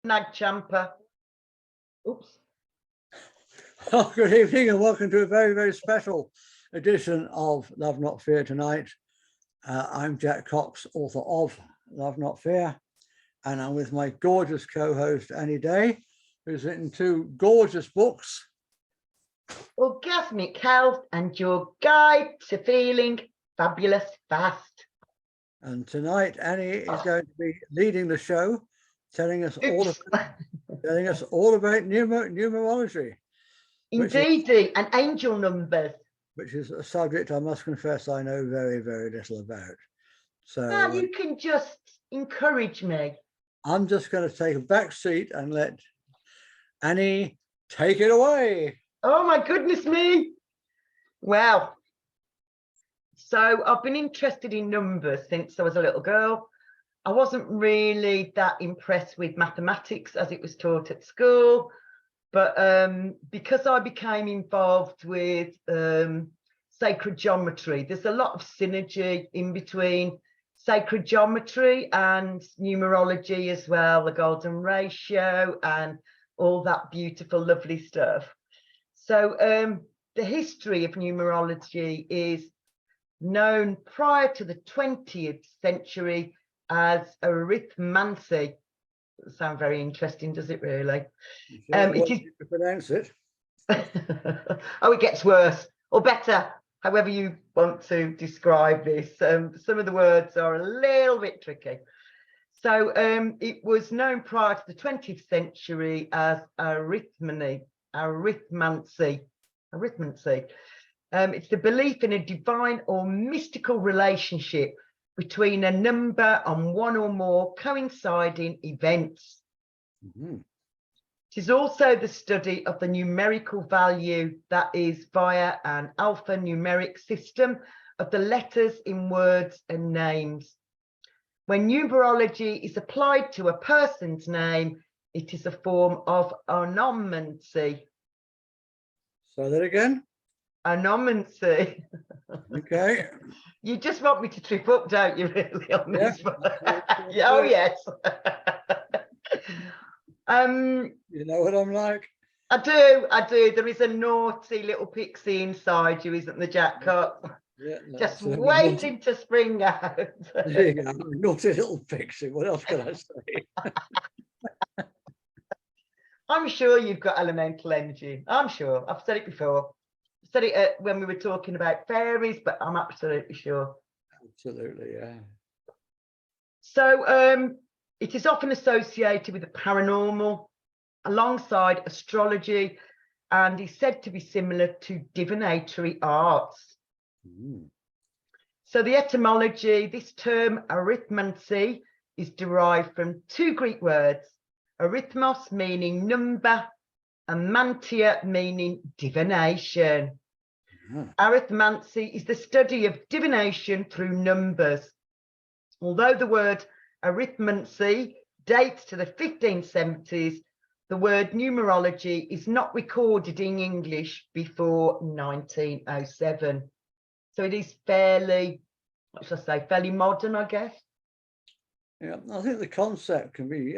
Nag Champer. Oops. Oh, good evening and welcome to a very, very special edition of Love Not Fear tonight. I'm Jack Cox, author of Love Not Fear, and I'm with my gorgeous co-host Annie Day, who's written two gorgeous books. Orgasmic Health and Your Guide to Feeling Fabulous Fast. And tonight Annie is going to be leading the show, telling us all about numerology. Indeed, and angel numbers. Which is a subject I must confess I know very, very little about. So Now you can just encourage me. I'm just going to take a back seat and let Annie take it away. Oh my goodness me. Well, so I've been interested in numbers since I was a little girl. I wasn't really that impressed with mathematics as it was taught at school. But because I became involved with sacred geometry, there's a lot of synergy in between sacred geometry and numerology as well, the golden ratio and all that beautiful, lovely stuff. So the history of numerology is known prior to the 20th century as arithmancy. Doesn't sound very interesting, does it really? It is to pronounce it. Oh, it gets worse or better, however you want to describe this. Some of the words are a little bit tricky. So it was known prior to the 20th century as arithmancy. It's the belief in a divine or mystical relationship between a number and one or more coinciding events. Mm-hmm. It is also the study of the numerical value that is via an alphanumeric system of the letters in words and names. When numerology is applied to a person's name, it is a form of onomancy. Say that again? Onomancy. Okay. You just want me to trip up, don't you, really, on this one? Oh, yes. You know what I'm like? I do. There is a naughty little pixie inside you, isn't there, Jack Cox? Yeah, no, just waiting to spring out. There you go, naughty little pixie. What else can I say? I'm sure you've got elemental energy. I'm sure. I've said it before. I said it when we were talking about fairies, but I'm absolutely sure. Absolutely, yeah. So it is often associated with the paranormal alongside astrology and is said to be similar to divinatory arts. Mm. So the etymology, this term arithmancy is derived from two Greek words, arithmos meaning number and mantia meaning divination. Mm. Arithmancy is the study of divination through numbers. Although the word arithmancy dates to the 1570s, the word numerology is not recorded in English before 1907. So it is fairly, what should I say, fairly modern, I guess. Yeah, I think the concept can be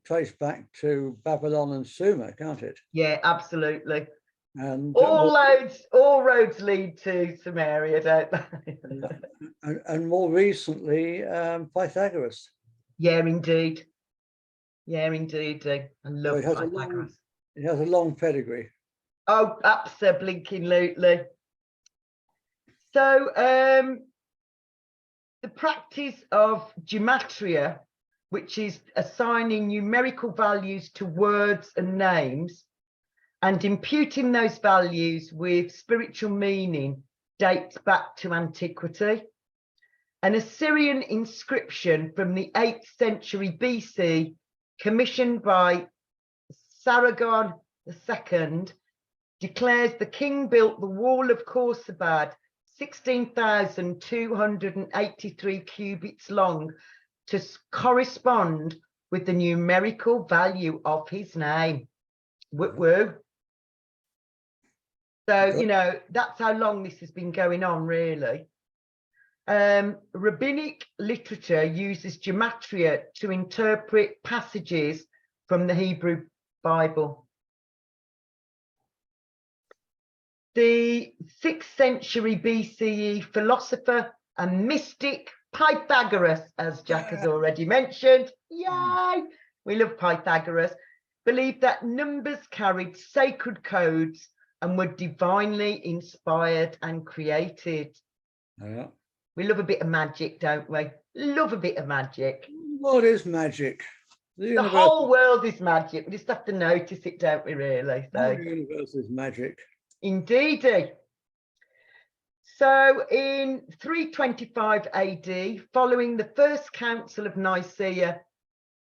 traced back to Babylon and Sumer, can't it? Yeah, absolutely. And all roads lead to Samaria, don't they? and more recently, Pythagoras. Yeah, indeed. Yeah, indeed. I love Pythagoras. It has a long pedigree. Oh, absolutely. So the practice of gematria, which is assigning numerical values to words and names and imputing those values with spiritual meaning, dates back to antiquity. An Assyrian inscription from the 8th century BC, commissioned by Sargon II, declares the king built the wall of Khorsabad 16,283 cubits long to correspond with the numerical value of his name. Woo-woo. So, you know, that's how long this has been going on, really. Rabbinic literature uses gematria to interpret passages from the Hebrew Bible. The 6th century BCE philosopher and mystic Pythagoras, as Jack has already mentioned, yay, we love Pythagoras, believed that numbers carried sacred codes and were divinely inspired and created. Yeah. We love a bit of magic, don't we? Love a bit of magic. What is magic? The whole world is magic. We just have to notice it, don't we, really? So, the universe is magic. Indeedy. So in 325 AD, following the First Council of Nicaea,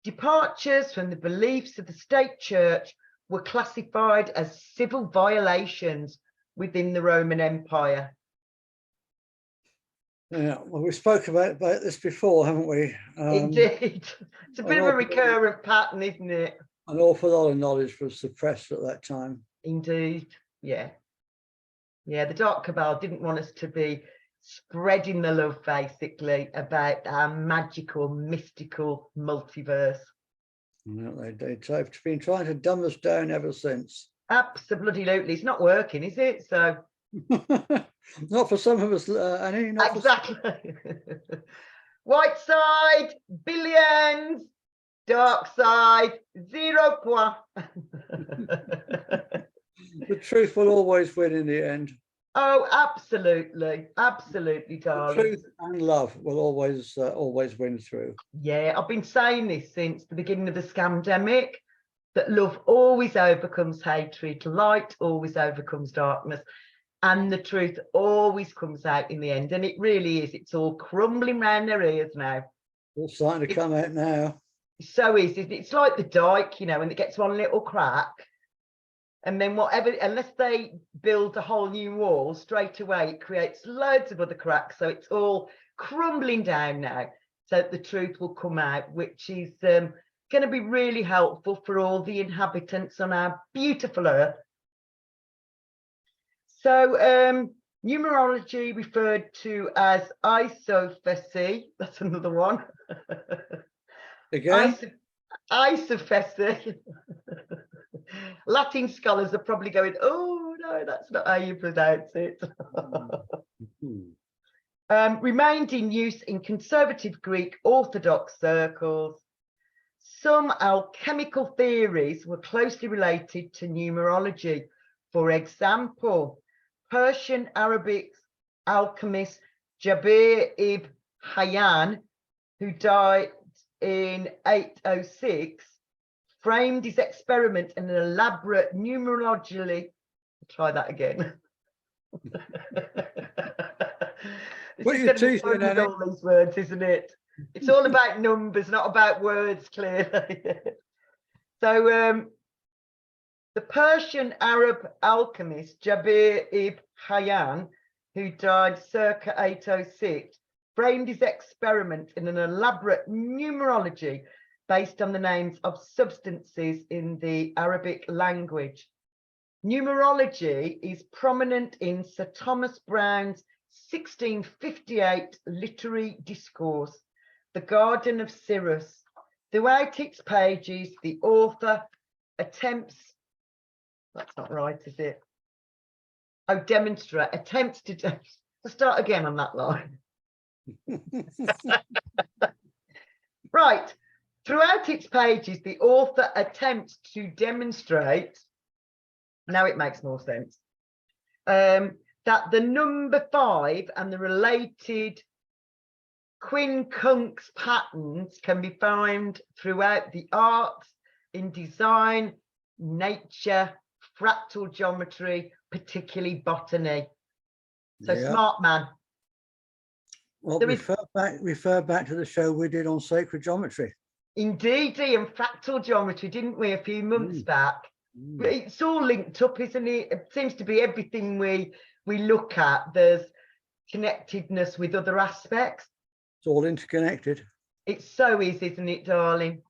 departures from the beliefs of the state church were classified as civil violations within the Roman Empire. Yeah, well, we spoke about this before, haven't we? Indeed. It's a bit of a recurrent pattern, isn't it? An awful lot of knowledge was suppressed at that time. Indeed. Yeah. Yeah, the Dark Cabal didn't want us to be spreading the love, basically, about our magical, mystical multiverse. Yeah, they've been trying to dumb us down ever since. Absolutely. It's not working, is it? So not for some of us, Annie. Not exactly. White side, billions. Dark side, 0 point. The truth will always win in the end. Oh, absolutely. Absolutely, darling. The truth and love will always win through. Yeah, I've been saying this since the beginning of the scamdemic, that love always overcomes hatred, light always overcomes darkness, and the truth always comes out in the end. And it really is. It's all crumbling round their ears now. All starting to come out now. So easy. It's like the dike, you know, when it gets one little crack, and then whatever, unless they build a whole new wall straight away, it creates loads of other cracks. So it's all crumbling down now. So the truth will come out, which is going to be really helpful for all the inhabitants on our beautiful earth. So numerology referred to as isophacy. That's another one. Again? Isophacy. Latin scholars are probably going, oh no, that's not how you pronounce it. Remained in use in conservative Greek Orthodox circles. Some alchemical theories were closely related to numerology. For example, Persian Arabic alchemist Jabir ibn Hayyan, who died in 806, framed his experiment in an elaborate numerologically. Try that again. Put your teeth in all these words, isn't it? It's all about numbers, not about words, clearly. So the Persian Arab alchemist Jabir ibn Hayyan, who died circa 806, framed his experiment in an elaborate numerology based on the names of substances in the Arabic language. Numerology is prominent in Sir Thomas Browne's 1658 literary discourse, The Garden of Cyrus. Throughout its pages, the author attempts, that's not right, is it? Oh, demonstrate, attempts to, let's start again on that line. Right. Throughout its pages, the author attempts to demonstrate, now it makes more sense, that the number 5 and the related quincunx patterns can be found throughout the arts, in design, nature, fractal geometry, particularly botany. So yeah. Smart man. Well, refer back to the show we did on sacred geometry. Indeed, and fractal geometry, didn't we, a few months back? It's all linked up, isn't it? It seems to be everything we look at, there's connectedness with other aspects. It's all interconnected. It so is, isn't it, darling?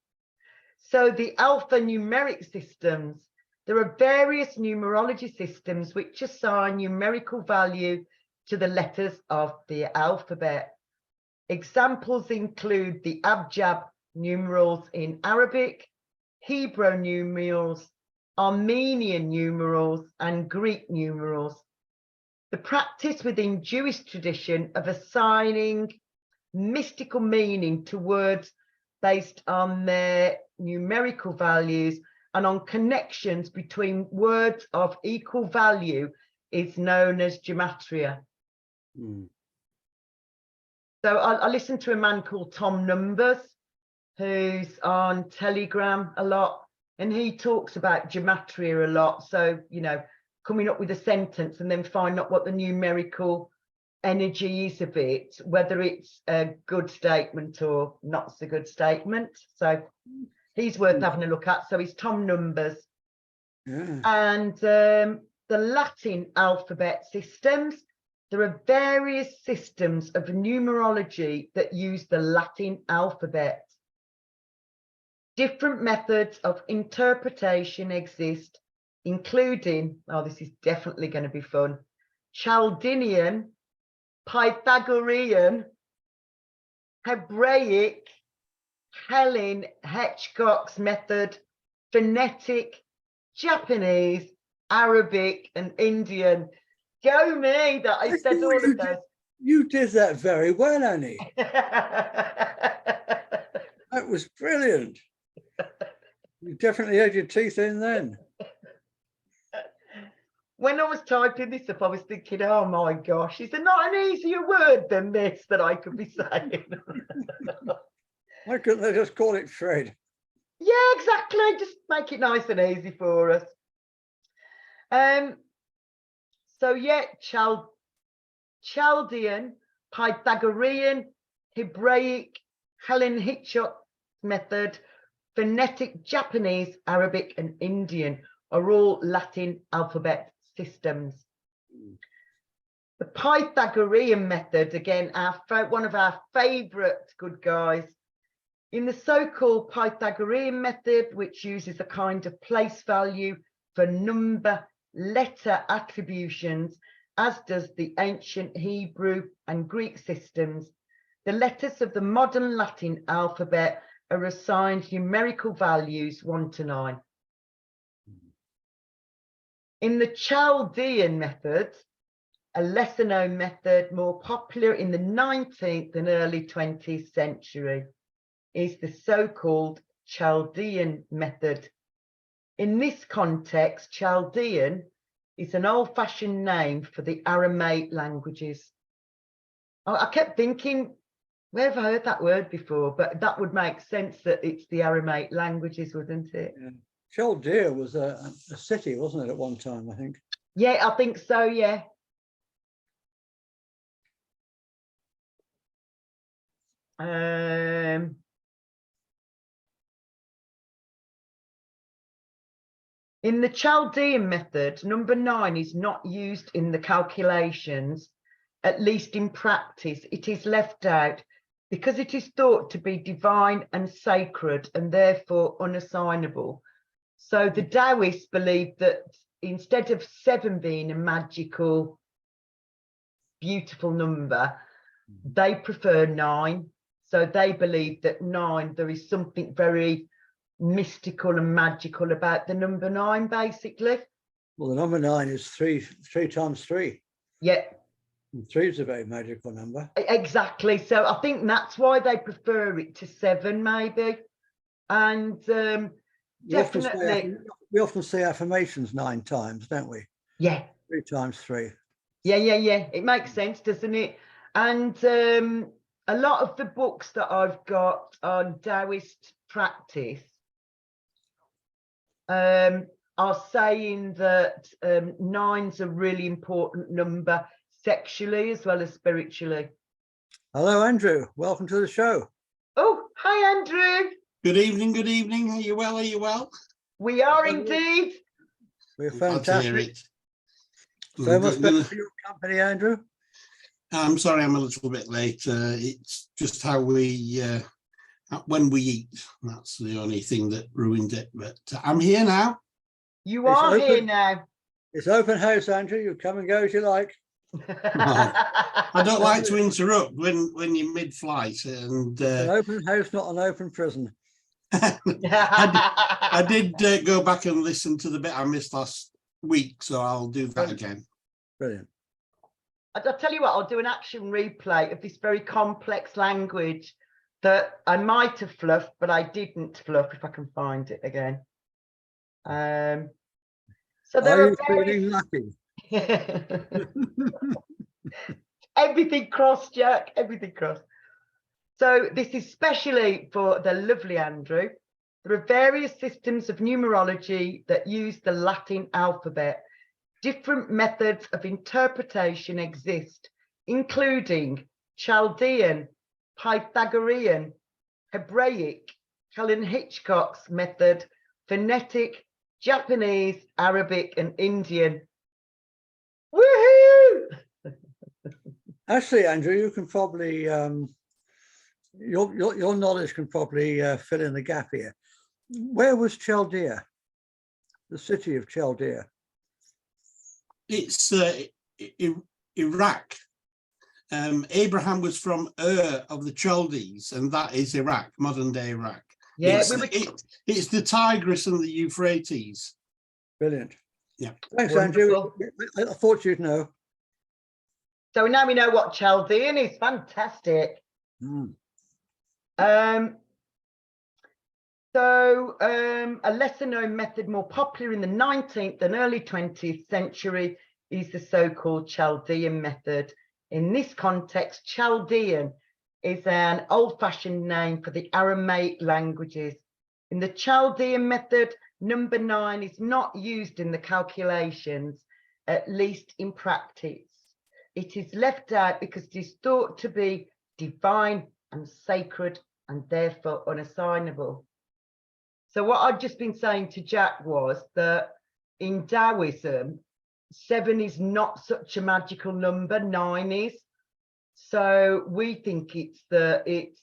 So the alphanumeric systems, there are various numerology systems which assign numerical value to the letters of the alphabet. Examples include the Abjad numerals in Arabic, Hebrew numerals, Armenian numerals, and Greek numerals. The practice within Jewish tradition of assigning mystical meaning to words based on their numerical values and on connections between words of equal value is known as gematria. So I listened to a man called Tom Numbers, who's on Telegram a lot, and he talks about gematria a lot. So, you know, coming up with a sentence and then find out what the numerical energy is of it, whether it's a good statement or not so good statement. So he's worth having a look at. So he's Tom Numbers. Yeah. And the Latin alphabet systems. There are various systems of numerology that use the Latin alphabet. Different methods of interpretation exist, including, oh, this is definitely going to be fun, Chaldean, Pythagorean, Hebraic, Helen Hitchcock's method, phonetic, Japanese, Arabic, and Indian. Go me that I said all of those. You did that very well, Annie. That was brilliant. You definitely had your teeth in then. When I was typing this up, I was thinking, oh my gosh, is there not an easier word than this that I could be saying? Why couldn't they just call it Fred? Yeah, exactly. Just make it nice and easy for us. So yeah, Chaldean, Pythagorean, Hebraic, Helen Hitchcock method, phonetic Japanese, Arabic, and Indian are all Latin alphabet systems. The Pythagorean method, again, one of our favourite good guys. In the so-called Pythagorean method, which uses a kind of place value for number letter attributions, as does the ancient Hebrew and Greek systems, the letters of the modern Latin alphabet are assigned numerical values 1 to 9. In the Chaldean method, a lesser known method more popular in the 19th and early 20th century, is the so-called Chaldean method. In this context, Chaldean is an old-fashioned name for the Aramaic languages. I kept thinking, where have I heard that word before? But that would make sense that it's the Aramaic languages, wouldn't it? Yeah. Chaldea was a city, wasn't it, at one time, I think? Yeah, I think so, yeah. In the Chaldean method, number 9 is not used in the calculations, at least in practice. It is left out because it is thought to be divine and sacred and therefore unassignable. So the Taoists believe that instead of 7 being a magical, beautiful number, they prefer 9. So they believe that 9, there is something very mystical and magical about the number 9, basically. Well, the number 9 is 3 times 3. Yeah. And 3 is a very magical number. Exactly. So I think that's why they prefer it to 7, maybe. And definitely. We often say affirmations 9 times, don't we? Yeah. 3 times 3. Yeah. It makes sense, doesn't it? And a lot of the books that I've got on Taoist practice are saying that 9's a really important number sexually as well as spiritually. Hello, Andrew. Welcome to the show. Oh, hi, Andrew. Good evening. Good evening. Are you well? Are you well? We are indeed. We're Glad to hear fantastic. it. So much better for your company, Andrew. I'm sorry, I'm a little bit late. It's just how we, when we eat, that's the only thing that ruined it. But I'm here now. You are here open. now. It's open house, Andrew. You come and go as you like. I don't like to interrupt when you're mid-flight, and An open house, not an open prison. I did go back and listen to the bit I missed last week, so I'll do that again. Brilliant. I'll tell you what, I'll do an action replay of this very complex language that I might have fluffed, but I didn't fluff, if I can find it again. So there Are you feeling lucky? Everything crossed, Jack, everything crossed. So this is specially for the lovely Andrew. There are various systems of numerology that use the Latin alphabet. Different methods of interpretation exist, including Chaldean, Pythagorean, Hebraic, Helen Hitchcock's method, phonetic, Japanese, Arabic, and Indian. Woohoo! Actually, Andrew, you can probably your knowledge can probably fill in the gap here. Where was Chaldea? The city of Chaldea. It's Iraq. Abraham was from Ur of the Chaldees, and that is Iraq, modern day Iraq. Yeah, it's the Tigris and the Euphrates. Brilliant. Yeah. Thanks, Wonderful. Andrew. I thought you'd know. So now we know what Chaldean is. Fantastic. A lesser known method more popular in the 19th and early 20th century is the so-called Chaldean method. In this context, Chaldean is an old-fashioned name for the Aramaic languages. In the Chaldean method, number 9 is not used in the calculations, at least in practice. It is left out because it is thought to be divine and sacred and therefore unassignable. So what I've just been saying to Jack was that in Taoism, 7 is not such a magical number, 9 is. So we think it's 3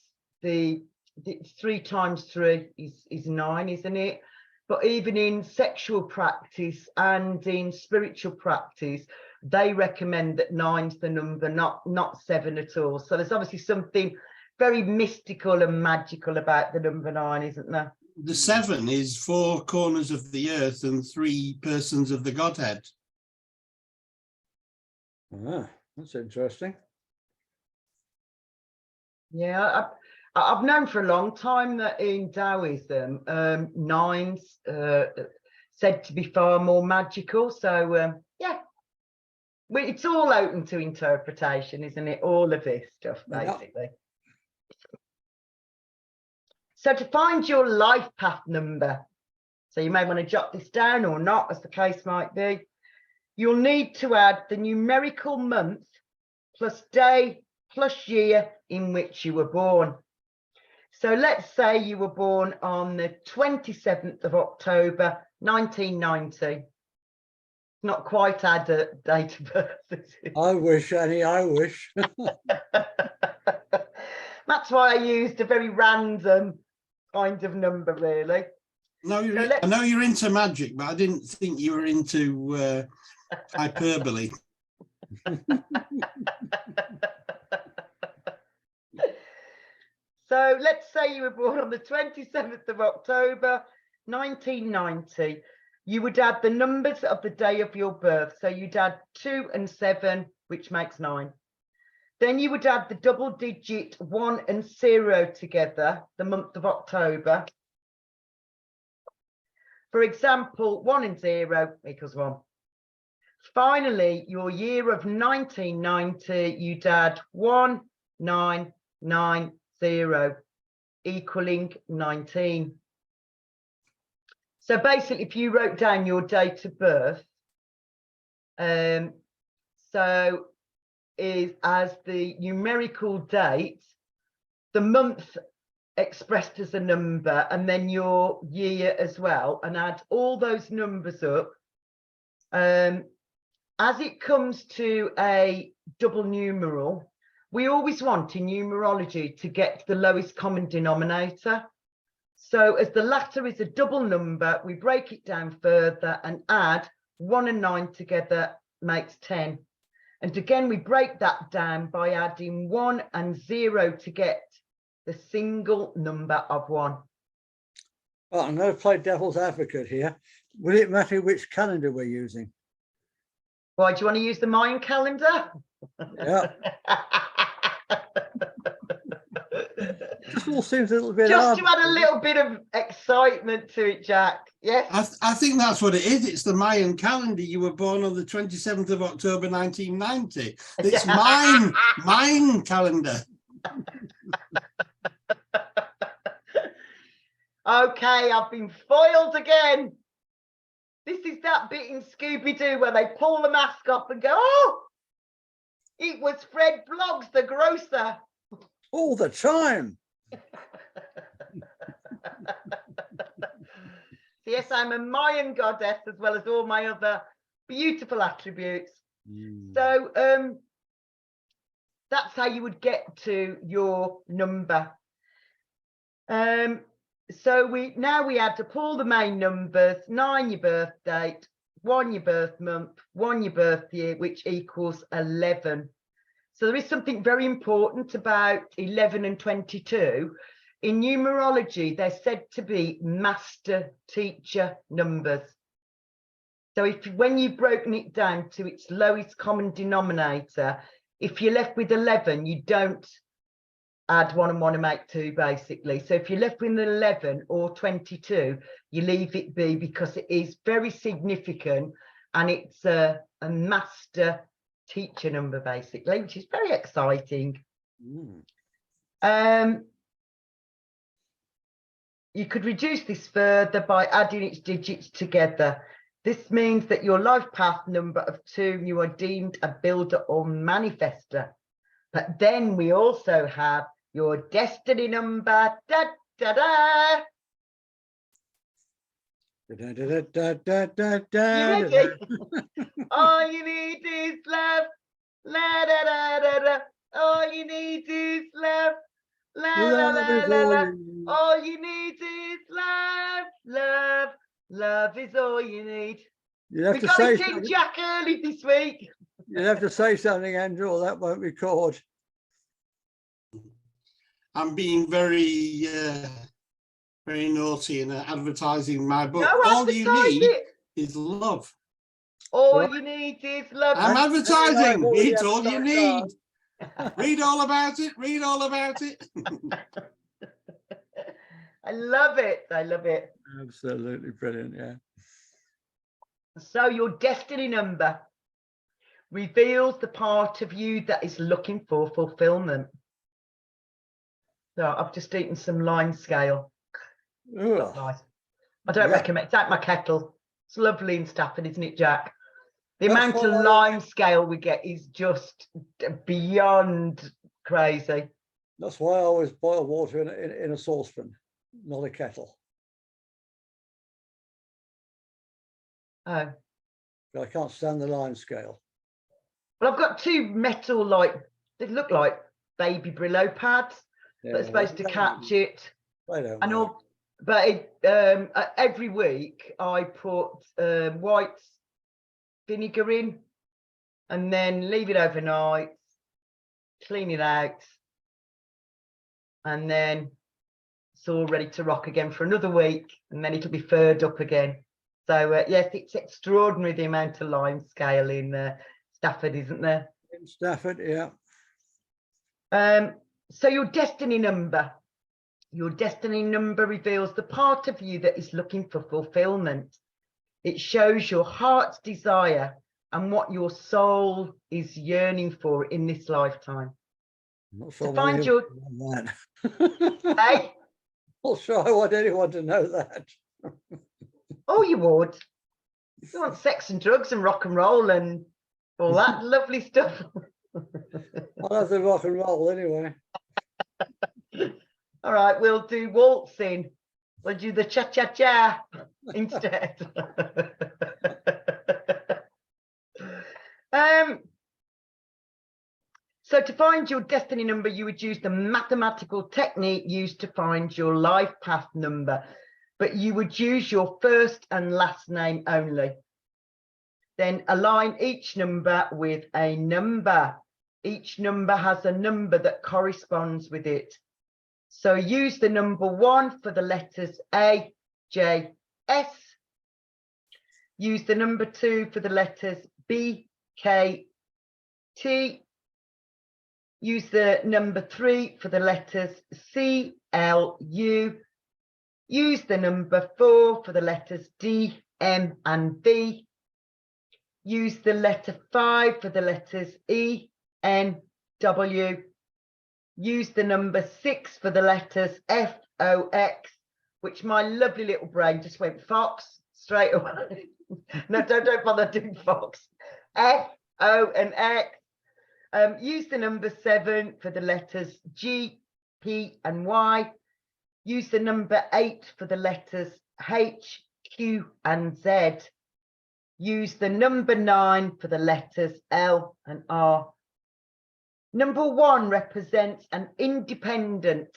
times 3 is 9, isn't it? But even in sexual practice and in spiritual practice, they recommend that 9's the number, not 7 at all. So there's obviously something very mystical and magical about the number 9, isn't there? The 7 is 4 corners of the earth and 3 persons of the Godhead. Ah, that's interesting. Yeah, I've known for a long time that in Taoism, 9's said to be far more magical. So yeah, it's all open to interpretation, isn't it? All of this stuff, basically. Yeah. So to find your life path number, so you may want to jot this down or not, as the case might be, you'll need to add the numerical month plus day plus year in which you were born. So let's say you were born on the 27th of October, 1990. Not quite our date of birth. I wish, Annie, I wish. That's why I used a very random kind of number, really. No, I know you're into magic, but I didn't think you were into hyperbole. So let's say you were born on the 27th of October, 1990. You would add the numbers of the day of your birth. So you'd add 2 and 7, which makes 9. Then you would add the double digit 1 and 0 together, the month of October. For example, 1 and 0 equals 1. Finally, your year of 1990, you'd add 1990, equaling 19. So basically, if you wrote down your date of birth, so is as the numerical date, the month expressed as a number, and then your year as well, and add all those numbers up. As it comes to a double numeral, we always want in numerology to get the lowest common denominator. So as the latter is a double number, we break it down further and add 1 and 9 together makes 10. And again, we break that down by adding 1 and 0 to get the single number of 1. Well, I'm going to play devil's advocate here. Will it matter which calendar we're using? Why, do you want to use the Mayan calendar? Yeah. Just all seems a little bit Just to add a arbitrary. little bit of excitement to it, Jack. Yes. I think that's what it is. It's the Mayan calendar. You were born on the 27th of October 1990. It's mine calendar. Okay, I've been foiled again. This is that bit in Scooby-Doo where they pull the mask off and go, oh, it was Fred Bloggs, the grocer. All the time. Yes, I'm a Mayan goddess as well as all my other beautiful attributes. So that's how you would get to your number. So we add up all the main numbers: 9 your birth date, 1 your birth month, 1 your birth year, which equals 11. So there is something very important about 11 and 22. In numerology, they're said to be master teacher numbers. So when you've broken it down to its lowest common denominator, if you're left with 11, you don't add 1 and 1 and make 2, basically. So if you're left with 11 or 22, you leave it be, because it is very significant and it's a master teacher number, basically, which is very exciting. You could reduce this further by adding its digits together. This means that your life path number of 2, you are deemed a builder or manifester. But then we also have your destiny number. Da, da, da. Da, da, da, da, da, da, You ready? All you need is love. La, da, da, da, da. All you need is love. La, la, la, la, la. All you need is love. Love. Love is all you need. You have We to got say it in, something. Jack, early this week. You have to say something, Andrew, or that won't record. I'm being very, very naughty and advertising my book. No, All you advertise need it. is love. All Right. you need is love. I'm advertising. I've already It's all you need. advertised. Read all about it. Read all about it. I love it. I love it. Absolutely brilliant, yeah. So your destiny number reveals the part of you that is looking for fulfillment. So I've just eaten some lime scale. Ugh. Nice. I don't Yeah. recommend. It's out my kettle. It's lovely in Stafford, isn't it, Jack? The That's amount of why- lime scale we get is just beyond crazy. That's why I always boil water in a saucepan, not a kettle. Oh, But I can't stand the lime scale. well, I've got 2 metal, they look like baby Brillo pads Yeah, that are supposed to they catch it. don't And work. all, but every week I put white vinegar in and then leave it overnight, clean it out, and then it's all ready to rock again for another week, and then it'll be furred up again. So yes, it's extraordinary the amount of lime scale in Stafford, isn't there? In Stafford, yeah. So your destiny number reveals the part of you that is looking for fulfillment. It shows your heart's desire and what your soul is yearning for in this lifetime. I'm not sure To find many your people know that. hey, Not sure I want anyone to know that. oh, you would. You want sex and drugs and rock and roll and all that lovely stuff. I'll have the rock and roll anyway. All right, we'll do waltzing. We'll do the cha-cha-cha instead. So to find your destiny number, you would use the mathematical technique used to find your life path number, but you would use your first and last name only. Then align each number with a number. Each number has a number that corresponds with it. So use the number 1 for the letters A, J, S. Use the number 2 for the letters B, K, T. Use the number 3 for the letters C, L, U. Use the number 4 for the letters D, M, and V. Use the letter 5 for the letters E, N, W. Use the number 6 for the letters F, O, X, which my lovely little brain just went Fox straight away. No, don't bother doing Fox. F, O, and X. Use the number 7 for the letters G, P, and Y. Use the number 8 for the letters H, Q, and Z. Use the number 9 for the letters L and R. Number 1 represents an independent,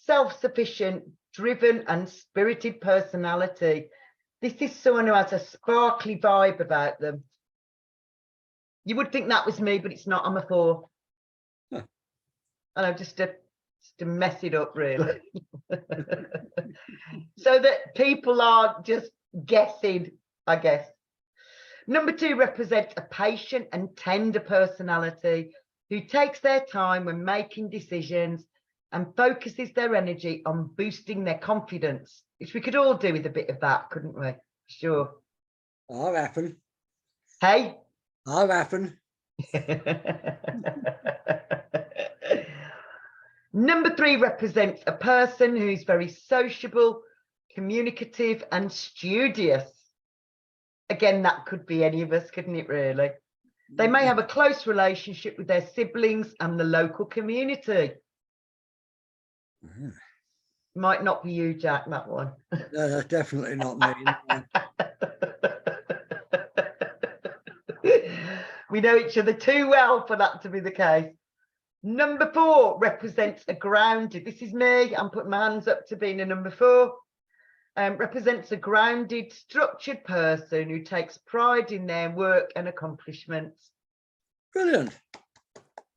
self-sufficient, driven, and spirited personality. This is someone who has a sparkly vibe about them. You would think that was me, but it's not. I'm a 4. Huh. And I'm just to mess it up, really. So that people are just guessing, I guess. Number 2 represents a patient and tender personality who takes their time when making decisions and focuses their energy on boosting their confidence, which we could all do with a bit of that, couldn't we? Sure. I'll happen. Hey? I'll happen. Number 3 represents a person who's very sociable, communicative, and studious. Again, that could be any of us, couldn't it, really? They may have a close relationship with their siblings and the local community. Might not be you, Jack, that one. No, that's definitely not me. We know each other too well for that to be the case. Number 4 represents a grounded. This is me. I'm putting my hands up to being a number 4. Represents a grounded, structured person who takes pride in their work and accomplishments. Brilliant.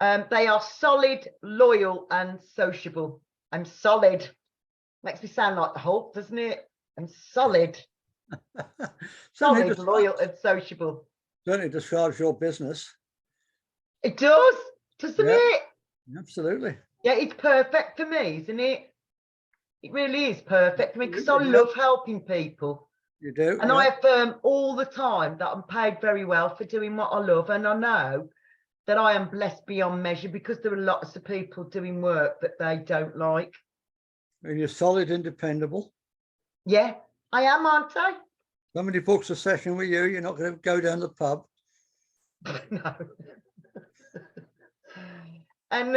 They are solid, loyal, and sociable. I'm solid. Makes me sound like the Hulk, doesn't it? I'm solid. Solid, loyal, and sociable. Certainly describes your business. It does, doesn't it? Absolutely. Yeah, it's perfect for me, isn't it? It really is perfect for me because I love helping people. You do. And I affirm all the time that I'm paid very well for doing what I love. And I know that I am blessed beyond measure because there are lots of people doing work that they don't like. And you're solid and dependable. Yeah, I am, aren't I? Somebody books a session with you, you're not going to go down the pub. No. And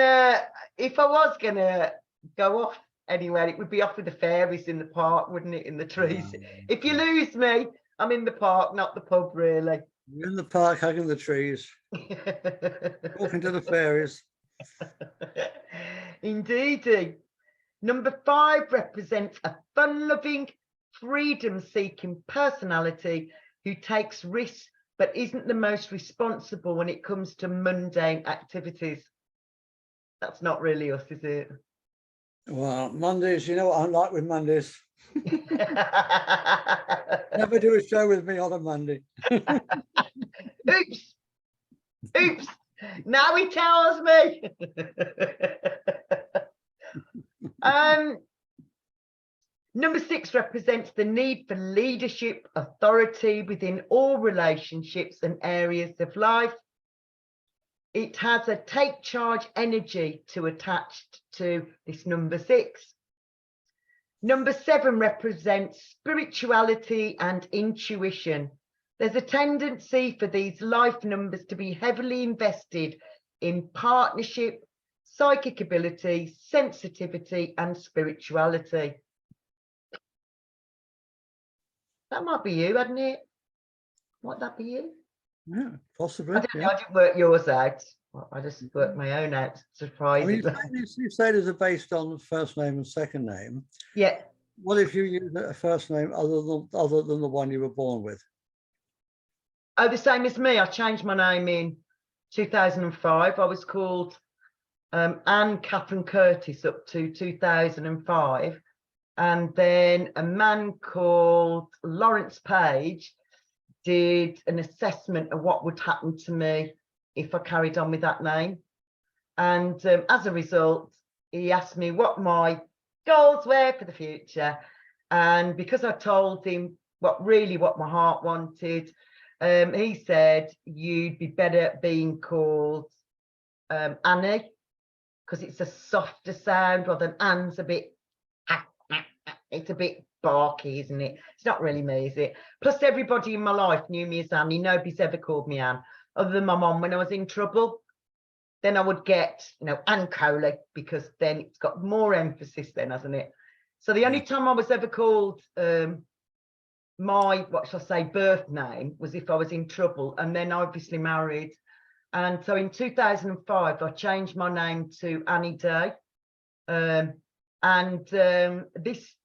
if I was going to go off anywhere, it would be off with the fairies in the park, wouldn't it? In the trees. If you lose me, I'm in the park, not the pub, really. You're in the park hugging the trees, talking to the fairies. Indeedy. Number 5 represents a fun-loving, freedom-seeking personality who takes risks but isn't the most responsible when it comes to mundane activities. That's not really us, is it? Well, Mondays, you know what I'm like with Mondays. Never do a show with me on a Monday. Oops. Oops. Now he tells me. Number 6 represents the need for leadership, authority within all relationships and areas of life. It has a take charge energy to attach to this number 6. Number 7 represents spirituality and intuition. There's a tendency for these life numbers to be heavily invested in partnership, psychic ability, sensitivity, and spirituality. That might be you, hadn't it? Might that be you? Yeah, possibly. I didn't work yours out. I just worked my own out, surprisingly. I mean, you say these are based on first name and second name. Yeah. What if you use a first name other than the one you were born with? Oh, the same as me. I changed my name in 2005. I was called Anne Catherine Curtis up to 2005. And then a man called Lawrence Page did an assessment of what would happen to me if I carried on with that name. And as a result, he asked me what my goals were for the future. And because I told him what my heart wanted, he said, you'd be better being called Annie, because it's a softer sound, rather than Anne's a bit, it's a bit barky, isn't it? It's not really me, is it? Plus, everybody in my life knew me as Annie. Nobody's ever called me Anne, other than my mum when I was in trouble. Then I would get, Anne Coley, because then it's got more emphasis then, hasn't it? So the only time I was ever called my, what shall I say, birth name was if I was in trouble, and then obviously married. And so in 2005, I changed my name to Annie Day.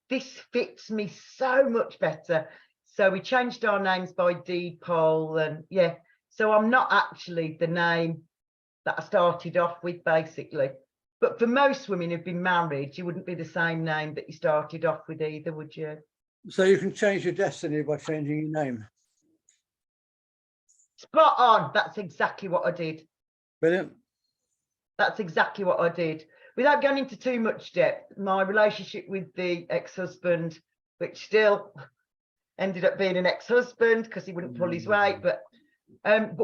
This fits me so much better. So we changed our names by deed poll, and yeah, so I'm not actually the name that I started off with, basically. But for most women who've been married, you wouldn't be the same name that you started off with either, would you? So you can change your destiny by changing your name. Spot on. That's exactly what I did. Brilliant. That's exactly what I did. Without going into too much depth, my relationship with the ex-husband, which still ended up being an ex-husband because he wouldn't pull his weight, but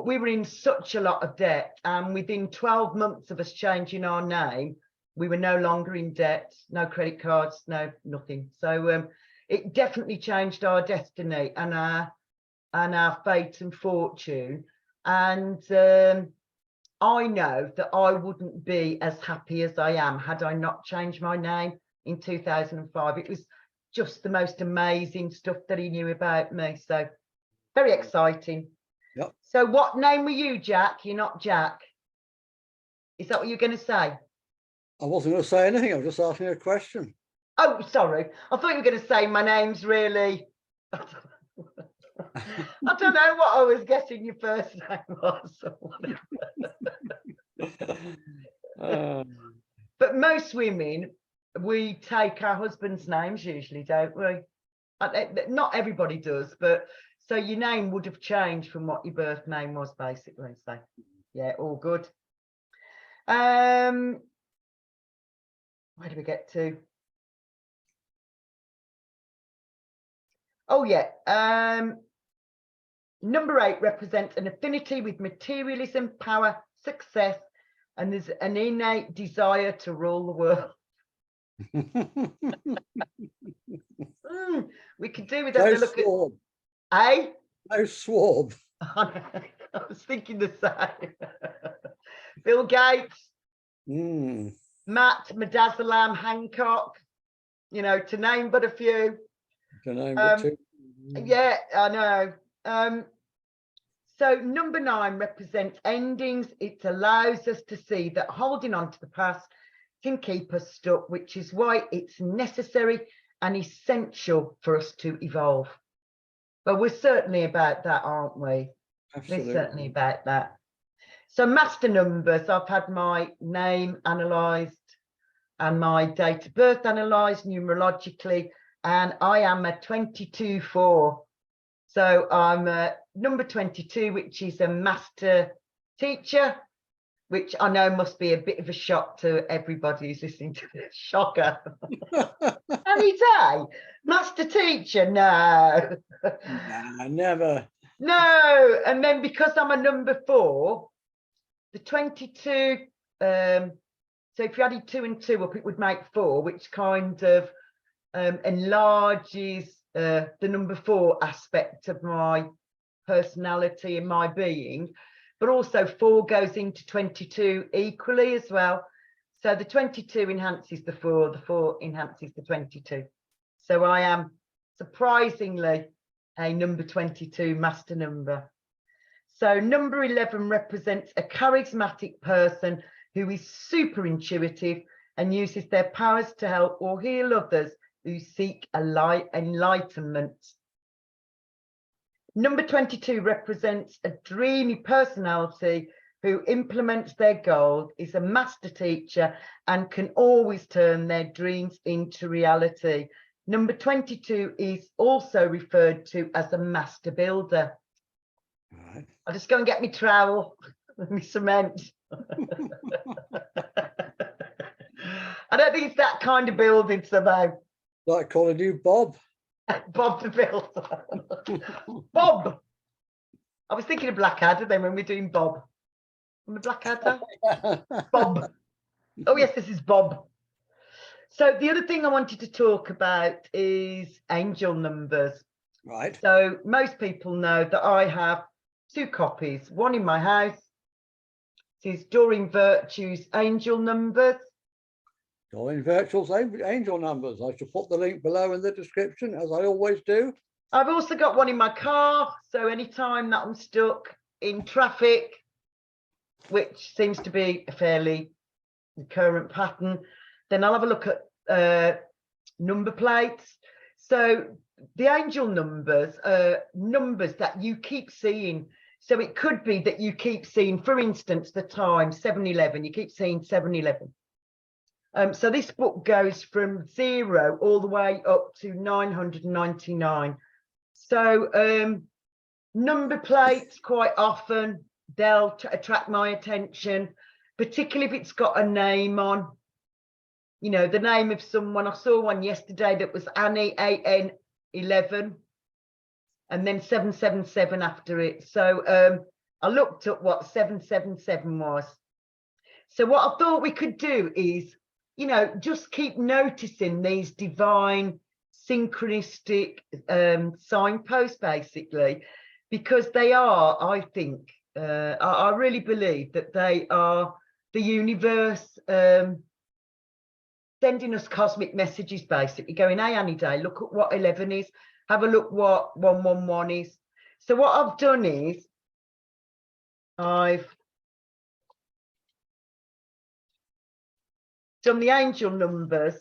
we were in such a lot of debt, and within 12 months of us changing our name, we were no longer in debt, no credit cards, no nothing. So it definitely changed our destiny and our fate and fortune. And I know that I wouldn't be as happy as I am had I not changed my name in 2005. It was just the most amazing stuff that he knew about me. So very exciting. Yep. So what name were you, Jack? You're not Jack. Is that what you're going to say? I wasn't going to say anything. I was just asking a question. Oh, sorry. I thought you were going to say my name's really... I don't know what I was guessing your first name was. But most women, we take our husband's names usually, don't we? Not everybody does, but so your name would have changed from what your birth name was, basically. So yeah, all good. Where do we get to? Oh yeah. Number 8 represents an affinity with materialism, power, success, and there's an innate desire to rule the world. We could do with having a look swab. at... Eh? No swab. I was thinking the same. Bill Gates, Matt Madazalam Hancock, to name but a few. To name but two. Yeah, I know. So number 9 represents endings. It allows us to see that holding on to the past can keep us stuck, which is why it's necessary and essential for us to evolve. But we're certainly about that, aren't we? Absolutely. We're certainly about that. So master numbers, I've had my name analysed and my date of birth analysed numerologically, and I am a 22-4. So I'm number 22, which is a master teacher, which I know must be a bit of a shock to everybody who's listening to this. Shocker. Any day, master teacher, no. Nah, never. No, and then because I'm a number 4, the 22, so if you added 2 and 2 up, it would make 4, which kind of enlarges the number 4 aspect of my personality and my being, but also 4 goes into 22 equally as well. So the 22 enhances the 4 enhances the 22. So I am surprisingly a number 22 master number. So number 11 represents a charismatic person who is super intuitive and uses their powers to help or heal others who seek enlightenment. Number 22 represents a dreamy personality who implements their goals, is a master teacher, and can always turn their dreams into reality. Number 22 is also referred to as a master builder. Right. I'll just go and get my trowel and my cement. I don't think it's that kind of building, somehow. Like calling you Bob. Bob the Builder. Bob. I was thinking of Blackadder then when we're doing Bob. Remember Blackadder? Bob. Oh yes, this is Bob. So the other thing I wanted to talk about is angel numbers. Right. So most people know that I have 2 copies, one in my house. This is Doreen Virtue's angel numbers. Doreen Virtual's angel numbers. I shall put the link below in the description, as I always do. I've also got one in my car, so anytime that I'm stuck in traffic, which seems to be a fairly recurrent pattern, then I'll have a look at number plates. So the angel numbers are numbers that you keep seeing. So it could be that you keep seeing, for instance, the time 7-11, you keep seeing 7-11. So this book goes from 0 all the way up to 999. So number plates, quite often, they'll attract my attention, particularly if it's got a name on. You know, the name of someone. I saw one yesterday that was Annie, AN11, and then 777 after it. So I looked at what 777 was. So what I thought we could do is, you know, just keep noticing these divine synchronistic signposts, basically, because they are, I think, I really believe that they are the universe sending us cosmic messages, basically going, hey, Annie Day, look at what 11 is, have a look what 111 is. So what I've done is I've done the angel numbers,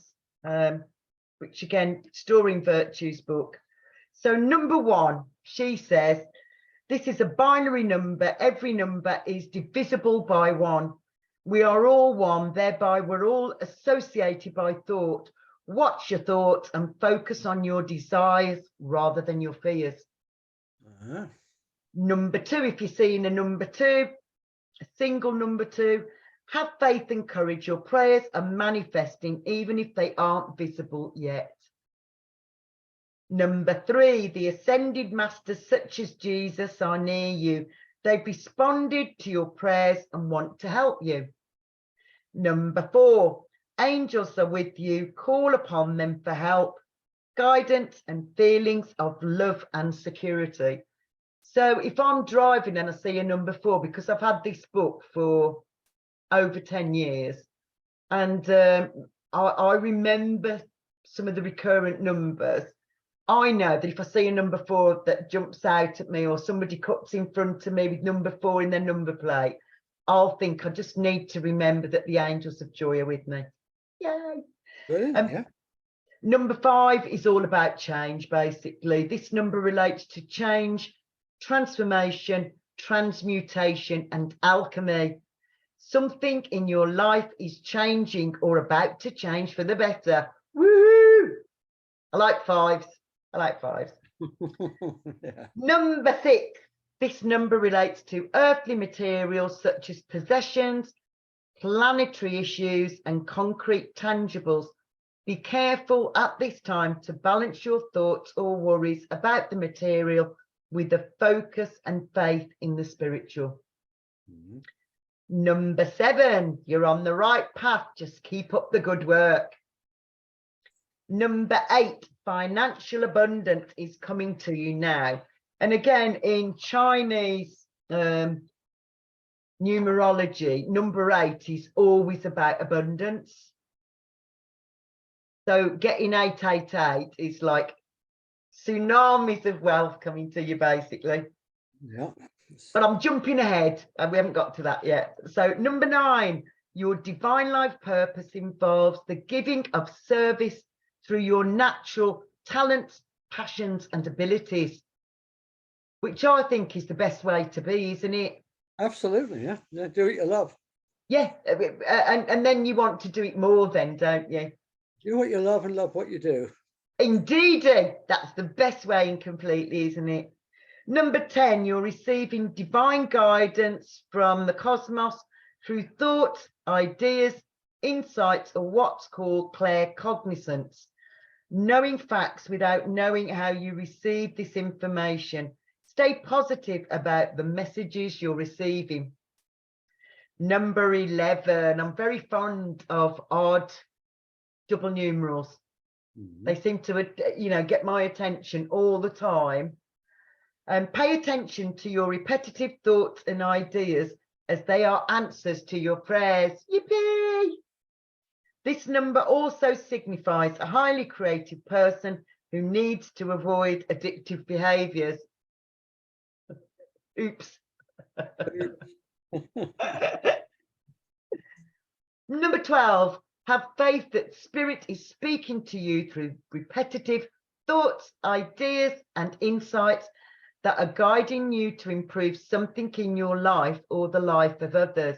which again, Storing Virtue's book. So number 1, she says, this is a binary number. Every number is divisible by 1. We are all one, thereby we're all associated by thought. Watch your thoughts and focus on your desires rather than your fears. Number 2, if you're seeing a number 2, a single number 2, have faith and courage. Your prayers are manifesting even if they aren't visible yet. Number 3, the ascended masters such as Jesus are near you. They've responded to your prayers and want to help you. Number 4, angels are with you. Call upon them for help, guidance and feelings of love and security. So if I'm driving and I see a number 4, because I've had this book for over 10 years, and I remember some of the recurrent numbers, I know that if I see a number 4 that jumps out at me, or somebody cuts in front of me with number 4 in their number plate, I'll think I just need to remember that the angels of joy are with me. Yay. Brilliant, yeah. Number 5 is all about change, basically. This number relates to change, transformation, transmutation, and alchemy. Something in your life is changing or about to change for the better. Woohoo! I like 5s. I like 5s. Yeah. Number 6. This number relates to earthly materials such as possessions, planetary issues, and concrete tangibles. Be careful at this time to balance your thoughts or worries about the material with a focus and faith in the spiritual. Number 7, you're on the right path. Just keep up the good work. Number 8, financial abundance is coming to you now. And again, in Chinese numerology, number 8 is always about abundance. So getting 888 is like tsunamis of wealth coming to you, basically. Yeah. But I'm jumping ahead and we haven't got to that yet. So number 9, your divine life purpose involves the giving of service through your natural talents, passions, and abilities. which I think is the best way to be, isn't it? Absolutely, yeah. Do what you love. Yeah, and then you want to do it more then, don't you? Do what you love and love what you do. Indeedy, that's the best way in completely, isn't it? Number 10, you're receiving divine guidance from the cosmos through thoughts, ideas, insights, or what's called claircognizance. Knowing facts without knowing how you receive this information. Stay positive about the messages you're receiving. Number 11, I'm very fond of odd double numerals. They seem to, get my attention all the time. And pay attention to your repetitive thoughts and ideas as they are answers to your prayers. Yippee! This number also signifies a highly creative person who needs to avoid addictive behaviors. Oops. Number 12, have faith that spirit is speaking to you through repetitive thoughts, ideas, and insights that are guiding you to improve something in your life or the life of others.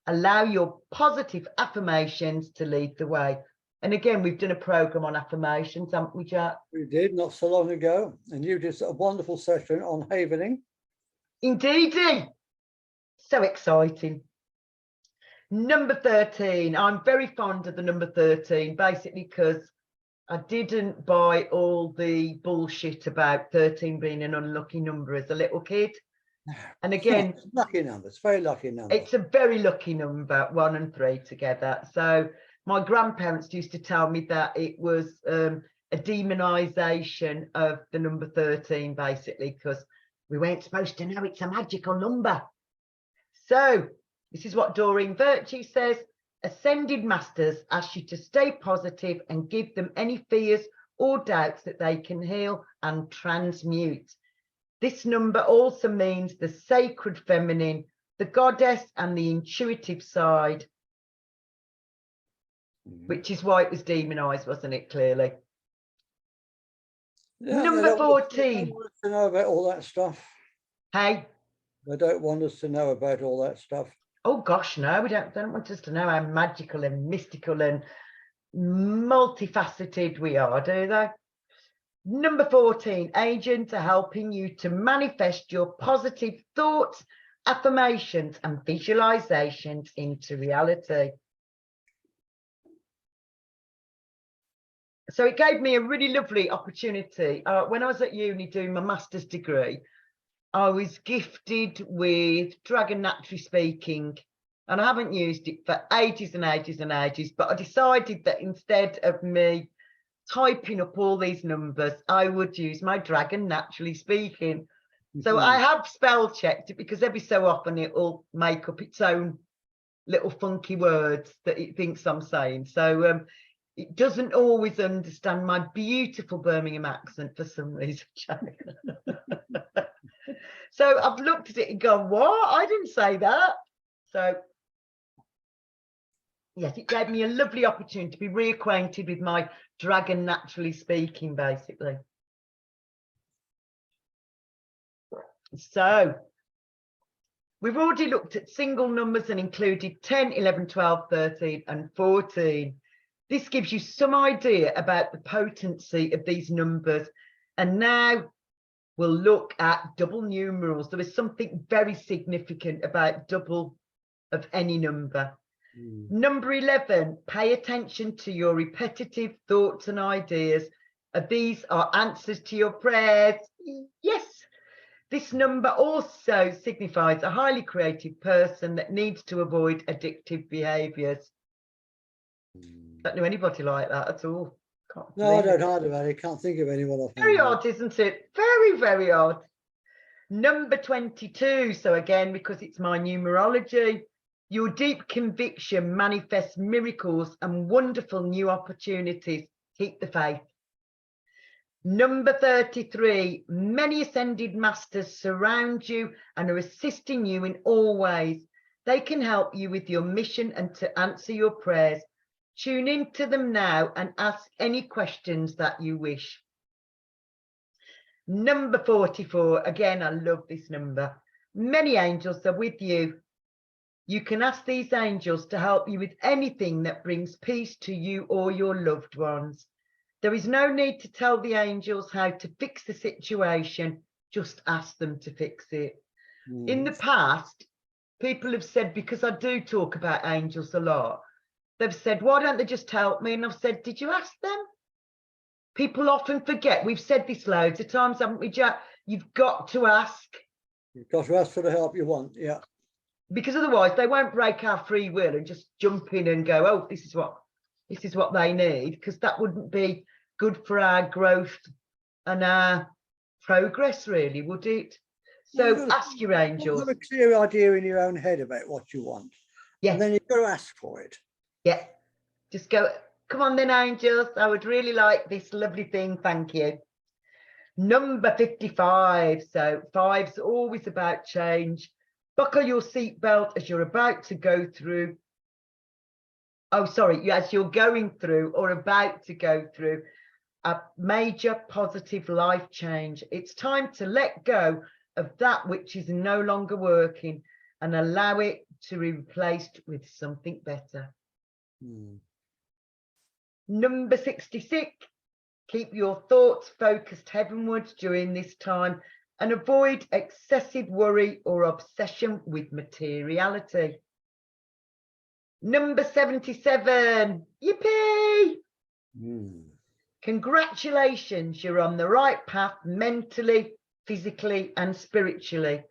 Allow your positive affirmations to lead the way. And again, we've done a program on affirmations, haven't we, Jack? We did not so long ago, and you did a wonderful session on havening. Indeedy. So exciting. Number 13. I'm very fond of the number 13, basically because I didn't buy all the bullshit about 13 being an unlucky number as a little kid. And again, It's a lucky number. It's a very lucky number. It's a very lucky number, 1 and 3 together. So my grandparents used to tell me that it was a demonization of the number 13, basically, because we weren't supposed to know it's a magical number. So this is what Doreen Virtue says. Ascended Masters ask you to stay positive and give them any fears or doubts that they can heal and transmute. This number also means the sacred feminine, the goddess, and the intuitive side, which is why it was demonized, wasn't it? Clearly. Yeah, Number 14. They don't want us to know about all that stuff. Hey. They don't want us to know about all that stuff. Oh gosh, no, we don't want us to know how magical and mystical and multifaceted we are, do they? Number 14, agents are helping you to manifest your positive thoughts, affirmations, and visualizations into reality. So it gave me a really lovely opportunity. When I was at uni doing my master's degree, I was gifted with Dragon Naturally Speaking, and I haven't used it for ages and ages and ages, but I decided that instead of me typing up all these numbers, I would use my Dragon Naturally Speaking. So I have spell checked it because every so often it will make up its own little funky words that it thinks I'm saying. So it doesn't always understand my beautiful Birmingham accent for some reason. So I've looked at it and gone, what? I didn't say that. So yes, it gave me a lovely opportunity to be reacquainted with my Dragon Naturally Speaking, basically. So we've already looked at single numbers and included 10, 11, 12, 13 and 14. This gives you some idea about the potency of these numbers. And now we'll look at double numerals. There is something very significant about double of any number. Number 11, pay attention to your repetitive thoughts and ideas. These are answers to your prayers. Yes. This number also signifies a highly creative person that needs to avoid addictive behaviours. Don't know anybody like that at all. No, I don't hide about it. Can't think of anyone. Very odd, isn't it? Very, very odd. Number 22. So again, because it's my numerology, your deep conviction manifests miracles and wonderful new opportunities. Keep the faith. Number 33. Many ascended masters surround you and are assisting you in all ways. They can help you with your mission and to answer your prayers. Tune into them now and ask any questions that you wish. Number 44. Again, I love this number. Many angels are with you. You can ask these angels to help you with anything that brings peace to you or your loved ones. There is no need to tell the angels how to fix the situation. Just ask them to fix it. In the past, people have said, because I do talk about angels a lot, they've said, why don't they just help me? And I've said, did you ask them? People often forget. We've said this loads of times, haven't we, Jack? You've got to ask. You've got to ask for the help you want. Yeah. Because otherwise they won't break our free will and just jump in and go, oh, this is what they need, because that wouldn't be good for our growth and our progress, really, would it? So ask your angels. Have a clear idea in your own head about what you want. Yeah. And then you've got to ask for it. Yeah. Just go, come on then, angels. I would really like this lovely thing. Thank you. Number 55. So 5's always about change. Buckle your seatbelt as you're about to go through. Oh, sorry, as you're going through or about to go through a major positive life change. It's time to let go of that which is no longer working and allow it to be replaced with something better. Number 66. Keep your thoughts focused heavenwards during this time and avoid excessive worry or obsession with materiality. Number 77. Yippee! Congratulations, you're on the right path mentally, physically and spiritually.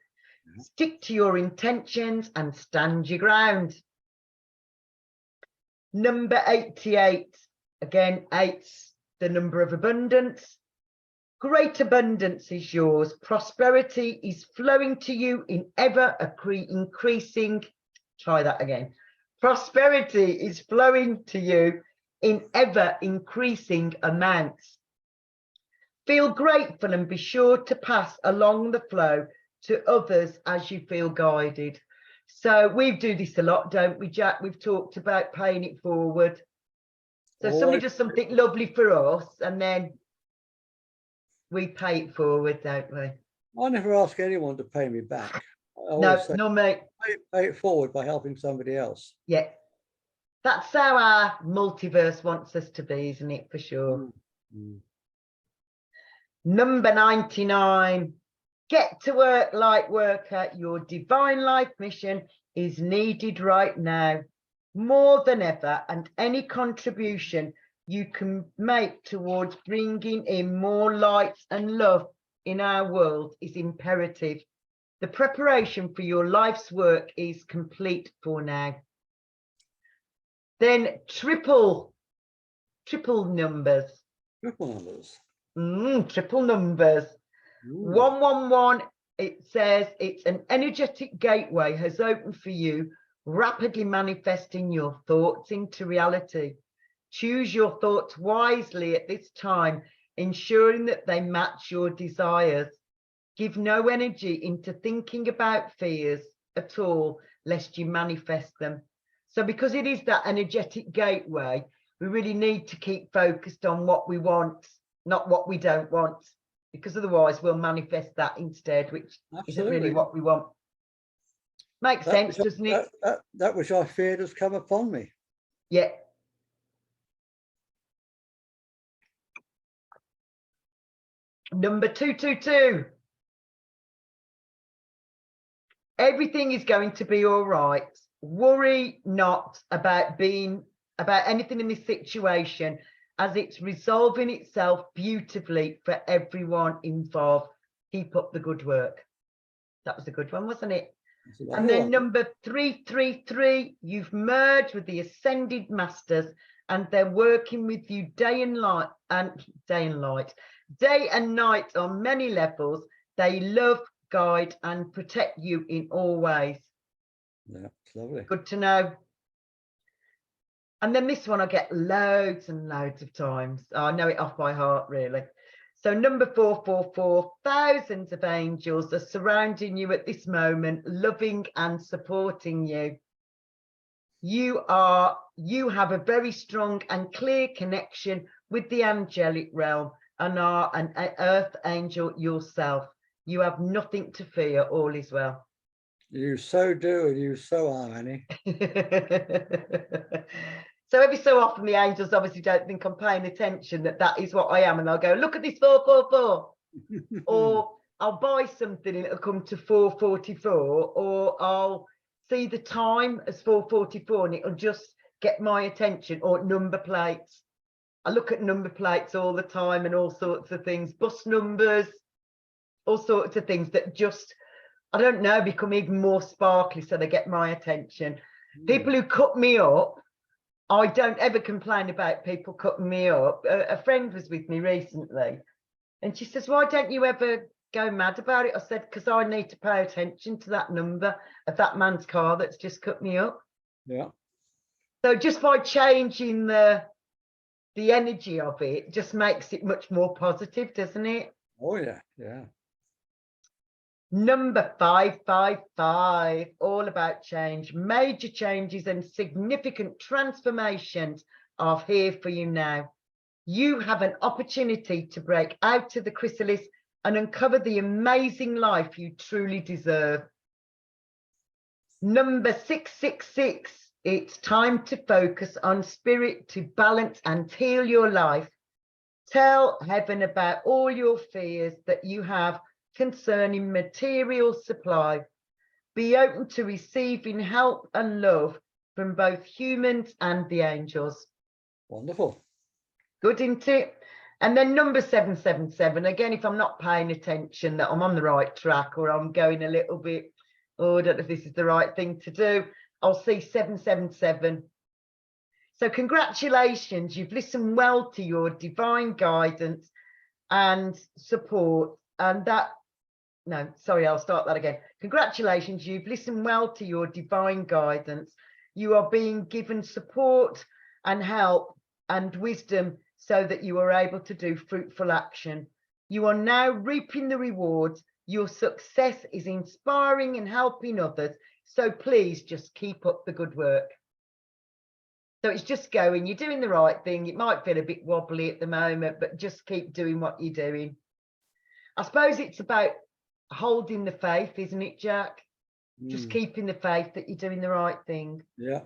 Stick to your intentions and stand your ground. Number 88. Again, 8's the number of abundance. Great abundance is yours. Prosperity is flowing to you in ever increasing. Try that again. Prosperity is flowing to you in ever increasing amounts. Feel grateful and be sure to pass along the flow to others as you feel guided. So we do this a lot, don't we, Jack? We've talked about paying it forward. So somebody does something lovely for us and then we pay it forward, don't we? I never ask anyone to pay me back. No, no, mate. Pay it forward by helping somebody else. Yeah. That's how our multiverse wants us to be, isn't it? For sure. Number 99. Get to work, light worker. Your divine life mission is needed right now, more than ever, and any contribution you can make towards bringing in more light and love in our world is imperative. The preparation for your life's work is complete for now. Then triple numbers. Triple numbers. Triple numbers. 111, it says it's an energetic gateway has opened for you, rapidly manifesting your thoughts into reality. Choose your thoughts wisely at this time, ensuring that they match your desires. Give no energy into thinking about fears at all, lest you manifest them. So because it is that energetic gateway, we really need to keep focused on what we want, not what we don't want, because otherwise we'll manifest that instead, which isn't really what we want. Makes sense, doesn't it? That which I feared has come upon me. Yeah. Number 222. Everything is going to be all right. Worry not about anything in this situation, as it's resolving itself beautifully for everyone involved. Keep up the good work. That was a good one, wasn't it? And then number 333, you've merged with the ascended masters and they're working with you day and night on many levels. They love, guide and protect you in all ways. Yeah, it's lovely. Good to know. And then this one I get loads and loads of times. I know it off by heart, really. So number 444, thousands of angels are surrounding you at this moment, loving and supporting you. You have a very strong and clear connection with the angelic realm, and are an earth angel yourself. You have nothing to fear. All is well. You so do, and you so are, Annie. So every so often the angels obviously don't think I'm paying attention that is what I am, and I'll go, look at this 444, or I'll buy something and it'll come to 444, or I'll see the time as 444 and it'll just get my attention, or number plates. I look at number plates all the time and all sorts of things, bus numbers, all sorts of things that just, I don't know, become even more sparkly, so they get my attention. People who cut me up, I don't ever complain about people cutting me up. A friend was with me recently and she says, why don't you ever go mad about it? I said, because I need to pay attention to that number of that man's car that's just cut me up. Yeah. So just by changing the energy of it just makes it much more positive, doesn't it? Oh yeah, yeah. Number 555, all about change. Major changes and significant transformations are here for you now. You have an opportunity to break out of the chrysalis and uncover the amazing life you truly deserve. Number 666, it's time to focus on spirit to balance and heal your life. Tell heaven about all your fears that you have concerning material supply. Be open to receiving help and love from both humans and the angels. Wonderful. Good, isn't it? And then number 777, again, if I'm not paying attention that I'm on the right track, or I'm going a little bit, oh, I don't know if this is the right thing to do, I'll see 777. So congratulations, you've listened well to your divine guidance and support, and that, no, sorry, I'll start that again. Congratulations, you've listened well to your divine guidance. You are being given support and help and wisdom so that you are able to do fruitful action. You are now reaping the rewards. Your success is inspiring and helping others. So please just keep up the good work. So it's just going, you're doing the right thing. It might feel a bit wobbly at the moment, but just keep doing what you're doing. I suppose it's about holding the faith, isn't it, Jack? Just keeping the faith that you're doing the right thing. Yeah.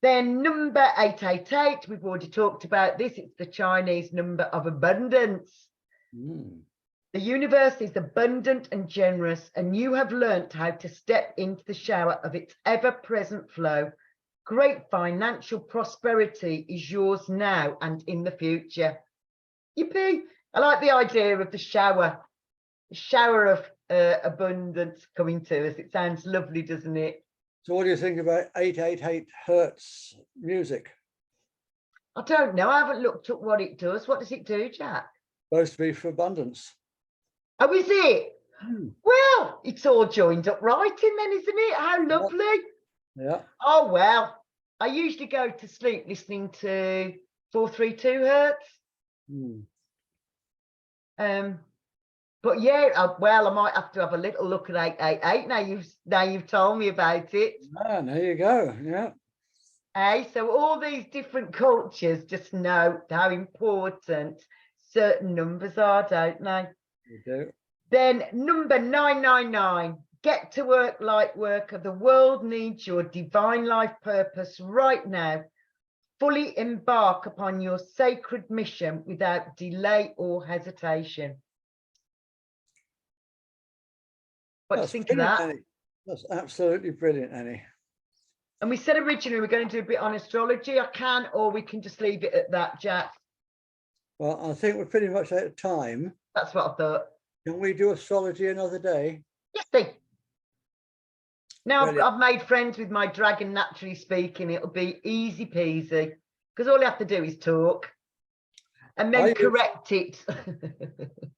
Then number 888, we've already talked about this. It's the Chinese number of abundance. The universe is abundant and generous, and you have learnt how to step into the shower of its ever-present flow. Great financial prosperity is yours now and in the future. Yippee! I like the idea of the shower of abundance coming to us. It sounds lovely, doesn't it? So what do you think about 888 hertz music? I don't know. I haven't looked at what it does. What does it do, Jack? Supposed to be for abundance. Oh, is it? Well, it's all joined up writing then, isn't it? How lovely. Yeah. Oh, well, I usually go to sleep listening to 432 hertz. But yeah, well, I might have to have a little look at 888 now you've told me about it. Ah, there you go. Yeah. Hey, so all these different cultures just know how important certain numbers are, don't they? You do. Then number 999, get to work, light worker. The world needs your divine life purpose right now. Fully embark upon your sacred mission without delay or hesitation. What do you think of that? Annie. That's absolutely brilliant, Annie. And we said originally we're going to do a bit on astrology. I can, or we can just leave it at that, Jack. Well, I think we're pretty much out of time. That's what I thought. Can we do astrology another day? Yes, see. Now Brilliant. I've made friends with my dragon, naturally speaking. It'll be easy peasy because all you have to do is talk and then correct it.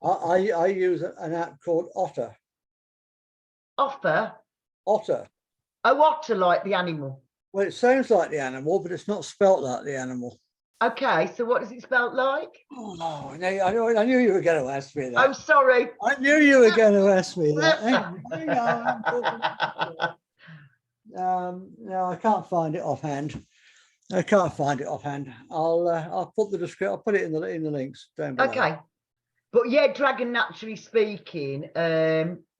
I use an app called Otter. Otter? Otter. Oh, otter, like the animal. Well, it sounds like the animal, but it's not spelt like the animal. Okay, so what does it spell like? Oh, no, I knew you were going to ask me that. I'm sorry. I knew you were going to ask me that. No, I can't find it offhand. I'll put the description. I'll put it in the links down below. Okay. But yeah, Dragon Naturally Speaking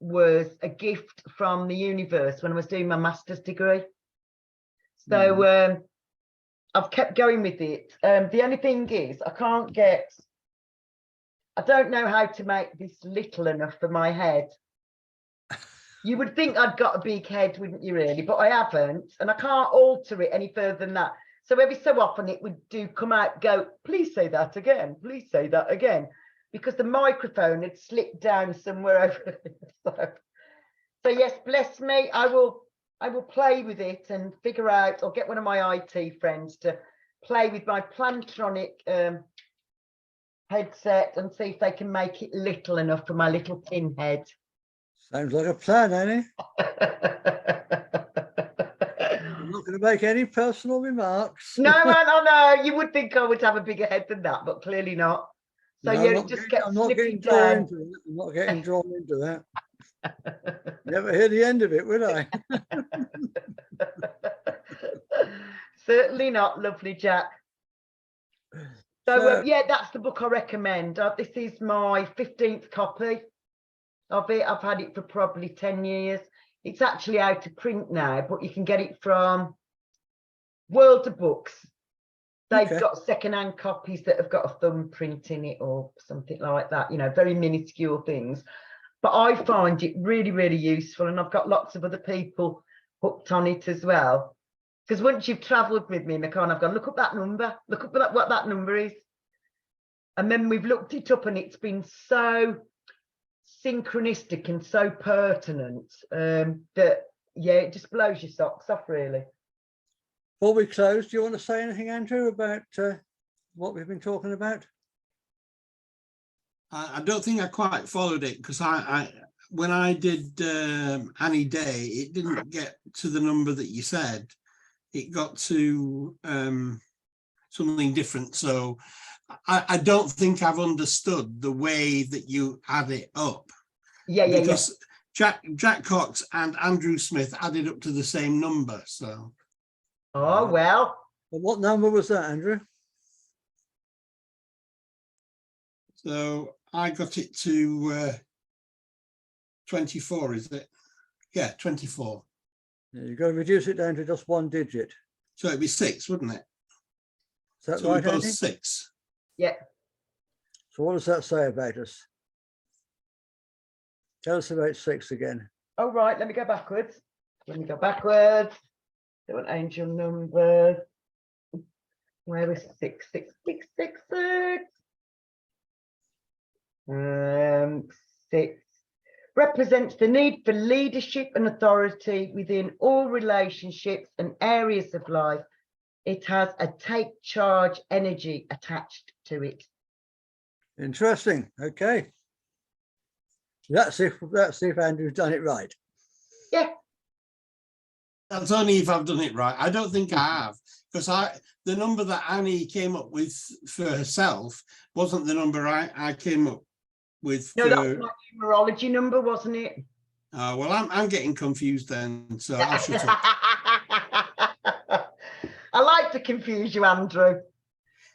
was a gift from the universe when I was doing my master's degree. So I've kept going with it. The only thing is I don't know how to make this little enough for my head. You would think I'd got a big head, wouldn't you really? But I haven't, and I can't alter it any further than that. So every so often it would come out, go, please say that again, please say that again, because the microphone had slipped down somewhere over there. So yes, bless me, I will play with it and figure out, or get one of my IT friends to play with my Plantronic headset and see if they can make it little enough for my little tin head. Sounds like a plan, Annie. I'm not going to make any personal remarks. No, no, you would think I would have a bigger head than that, but clearly not. So No, yeah, it just gets slipping down. I'm not getting drawn into that. Never hear the end of it, would I? Certainly not, lovely Jack. So yeah, that's the book I recommend. This is my 15th copy of it. I've had it for probably 10 years. It's actually out of print now, but you can get it from World of Books. They've got second-hand copies that have got a thumbprint in it or something like that, you know, very minuscule things. But I find it really, really useful, and I've got lots of other people hooked on it as well. Because once you've travelled with me in the car, and I've gone, look up that number, look up what that number is. And then we've looked it up, and it's been so synchronistic and so pertinent that, yeah, it just blows your socks off, really. Before we close, do you want to say anything, Andrew, about what we've been talking about? I don't think I quite followed it, because when I did Annie Day, it didn't get to the number that you said. It got to something different. So I don't think I've understood the way that you add it up. Yeah. Because Jack Cox and Andrew Smith added up to the same number. So. Oh, well. And what number was that, Andrew? So I got it to 24, is it? Yeah, 24. Yeah, you've got to reduce it down to just one digit. So it'd be 6, wouldn't it? Is that So right, we both Andy? 6. Yeah. So what does that say about us? Tell us about 6 again. Oh, right. Let me go backwards. There were angel numbers. Where was 6? 6, 6, 6, 6. 6 represents the need for leadership and authority within all relationships and areas of life. It has a take charge energy attached to it. Interesting. Okay. Let's see if Andrew's done it right. Yeah. That's only if I've done it right. I don't think I have, because the number that Annie came up with for herself wasn't the number I came up with. No, that was my numerology number, wasn't it? Well, I'm getting confused then, so I'll shut up. I like to confuse you, Andrew,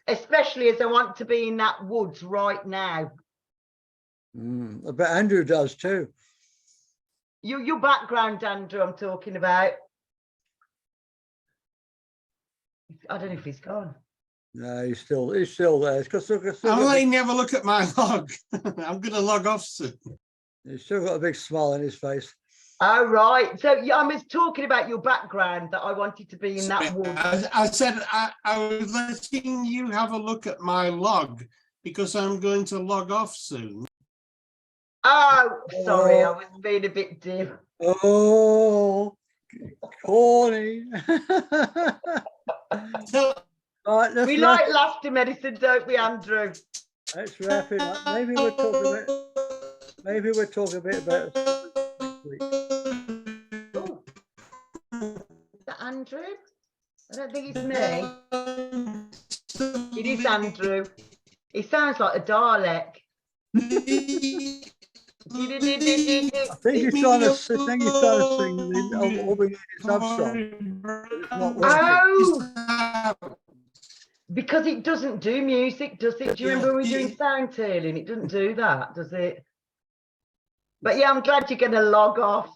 especially as I want to be in that woods right now. I bet Andrew does too. Your background, Andrew, I'm talking about. I don't know if he's gone. No, he's still there. I'm letting you have a look at my log. I'm going to log off soon. He's still got a big smile on his face. Oh, right. So yeah, I was talking about your background, that I wanted to be in that woods. I said I was letting you have a look at my log because I'm going to log off soon. Oh, sorry, I was being a bit dim. Oh, corny. Right, we like laughter medicine, don't we, Andrew? Let's wrap it up. Maybe we'll talk a bit about next week. Oh, is that Andrew? I don't think it's me. It is Andrew. He sounds like a Dalek. I think he's trying to sing the All We Need Is Love song. It's not working. Oh, Because it doesn't do music, does it? Do you remember when we were doing sound healing? It doesn't do that, does it? But yeah, I'm glad you're going to log off.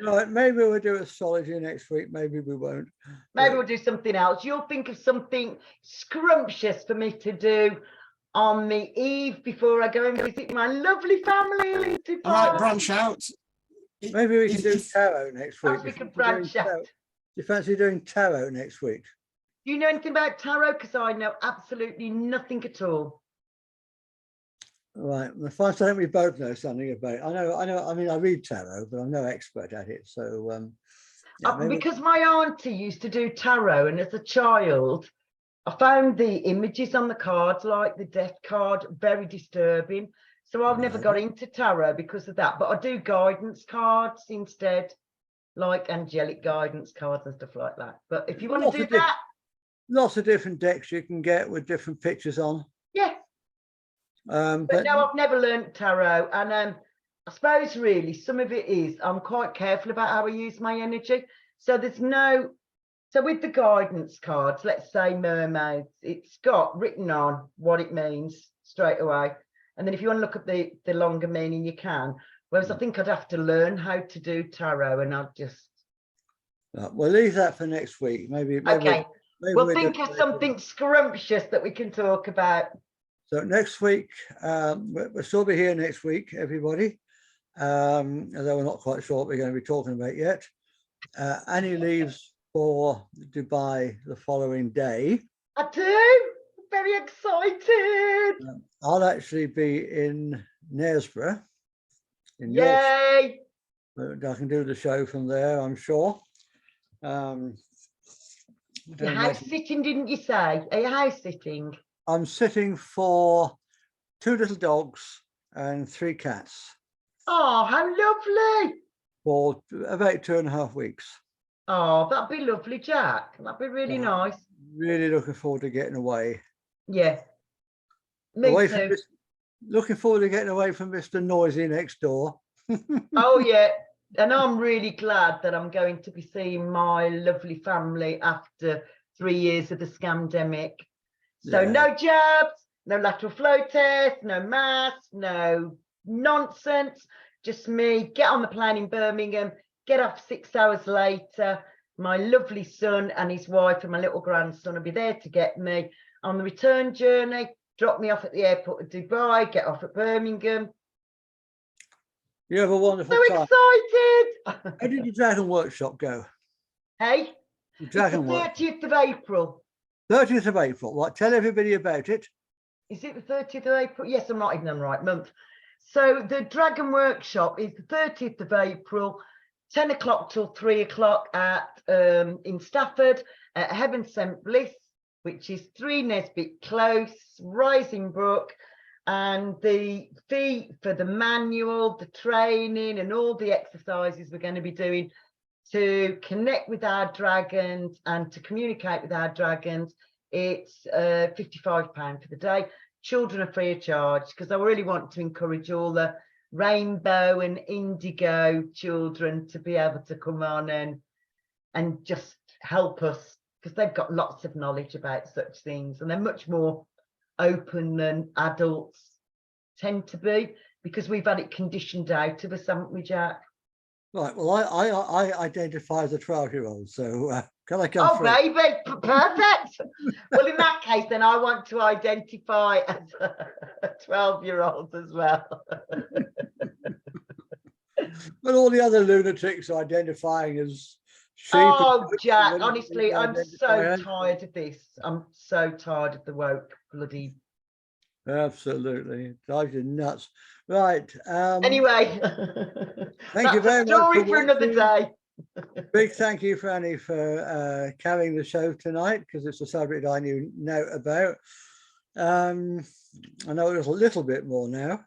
Right, maybe we'll do astrology next week. Maybe we won't. Maybe we'll do something else. You'll think of something scrumptious for me to do on the eve before I go and visit my lovely family in Dubai. I might branch out. Maybe we can do tarot next week. Perhaps we could branch out. Do you fancy doing tarot next week? Do you know anything about tarot? Because I know absolutely nothing at all. Right, the first time we both know something about it. I know. I mean, I read tarot, but I'm no expert at it. So, yeah, because my auntie used to do tarot, and as a child, I found the images on the cards, like the death card, very disturbing. So I've never got into tarot because of that. But I do guidance cards instead, like angelic guidance cards and stuff like that. But if you want to do that, lots of different decks you can get with different pictures on. Yeah. But no, I've never learned tarot, and I suppose really some of it is I'm quite careful about how I use my energy. So there's no, so with the guidance cards, let's say mermaids, it's got written on what it means straight away, and then if you want to look at the longer meaning, you can. Whereas I think I'd have to learn how to do tarot, and I'll just. We'll leave that for next week. Maybe okay. We'll think of something scrumptious that we can talk about. So next week, we'll still be here next week, everybody, although we're not quite sure what we're going to be talking about yet. Annie leaves for Dubai the following day. I do. I'm very excited. I'll actually be in Knaresborough. In Yay! Yorkshire. I can do the show from there, I'm sure. You're house sitting, didn't you say? Are you house sitting? I'm sitting for 2 little dogs and 3 cats. Oh, how lovely. For about 2.5 weeks. Oh, that'd be lovely, Jack. That'd be really nice. Really looking forward to getting away. Yeah. Me too. Looking forward to getting away from Mr. Noisy next door. Oh, yeah. And I'm really glad that I'm going to be seeing my lovely family after 3 years of the scamdemic. So no jabs, no lateral flow test, no masks, no nonsense. Just me, get on the plane in Birmingham, get off 6 hours later. My lovely son and his wife and my little grandson will be there to get me on the return journey, drop me off at the airport of Dubai, get off at Birmingham. You have a wonderful time. Excited. How did your Dragon Workshop go? Hey, The Dragon it's the 30th of April. 30th of April. Right, tell everybody about it. Is it the 30th of April? Yes, I'm not even on the right month. So the Dragon Workshop is the 30th of April, 10 o'clock till 3 o'clock at in Stafford at Heaven Sent Bliss, which is 3 Nesbitt Close, Rising Brook. And the fee for the manual, the training and all the exercises we're going to be doing to connect with our dragons and to communicate with our dragons, it's £55 for the day. Children are free of charge because I really want to encourage all the rainbow and indigo children to be able to come on and just help us, because they've got lots of knowledge about such things and they're much more open than adults tend to be, because we've had it conditioned out of us, haven't we, Jack? Right, well, I identify as a 12-year-old, so can I come through? Oh, baby, perfect. Well, in that case, then I want to identify as a 12-year-old as well. But all the other lunatics are identifying as sheep. Oh, Jack, honestly, I'm so tired of this. I'm so tired of the woke bloody. Absolutely, it drives you nuts. Right. Anyway, thank you very much. Story for another day. Big thank you, Franny, for carrying the show tonight, because it's a subject I knew now about. I know it was a little bit more now.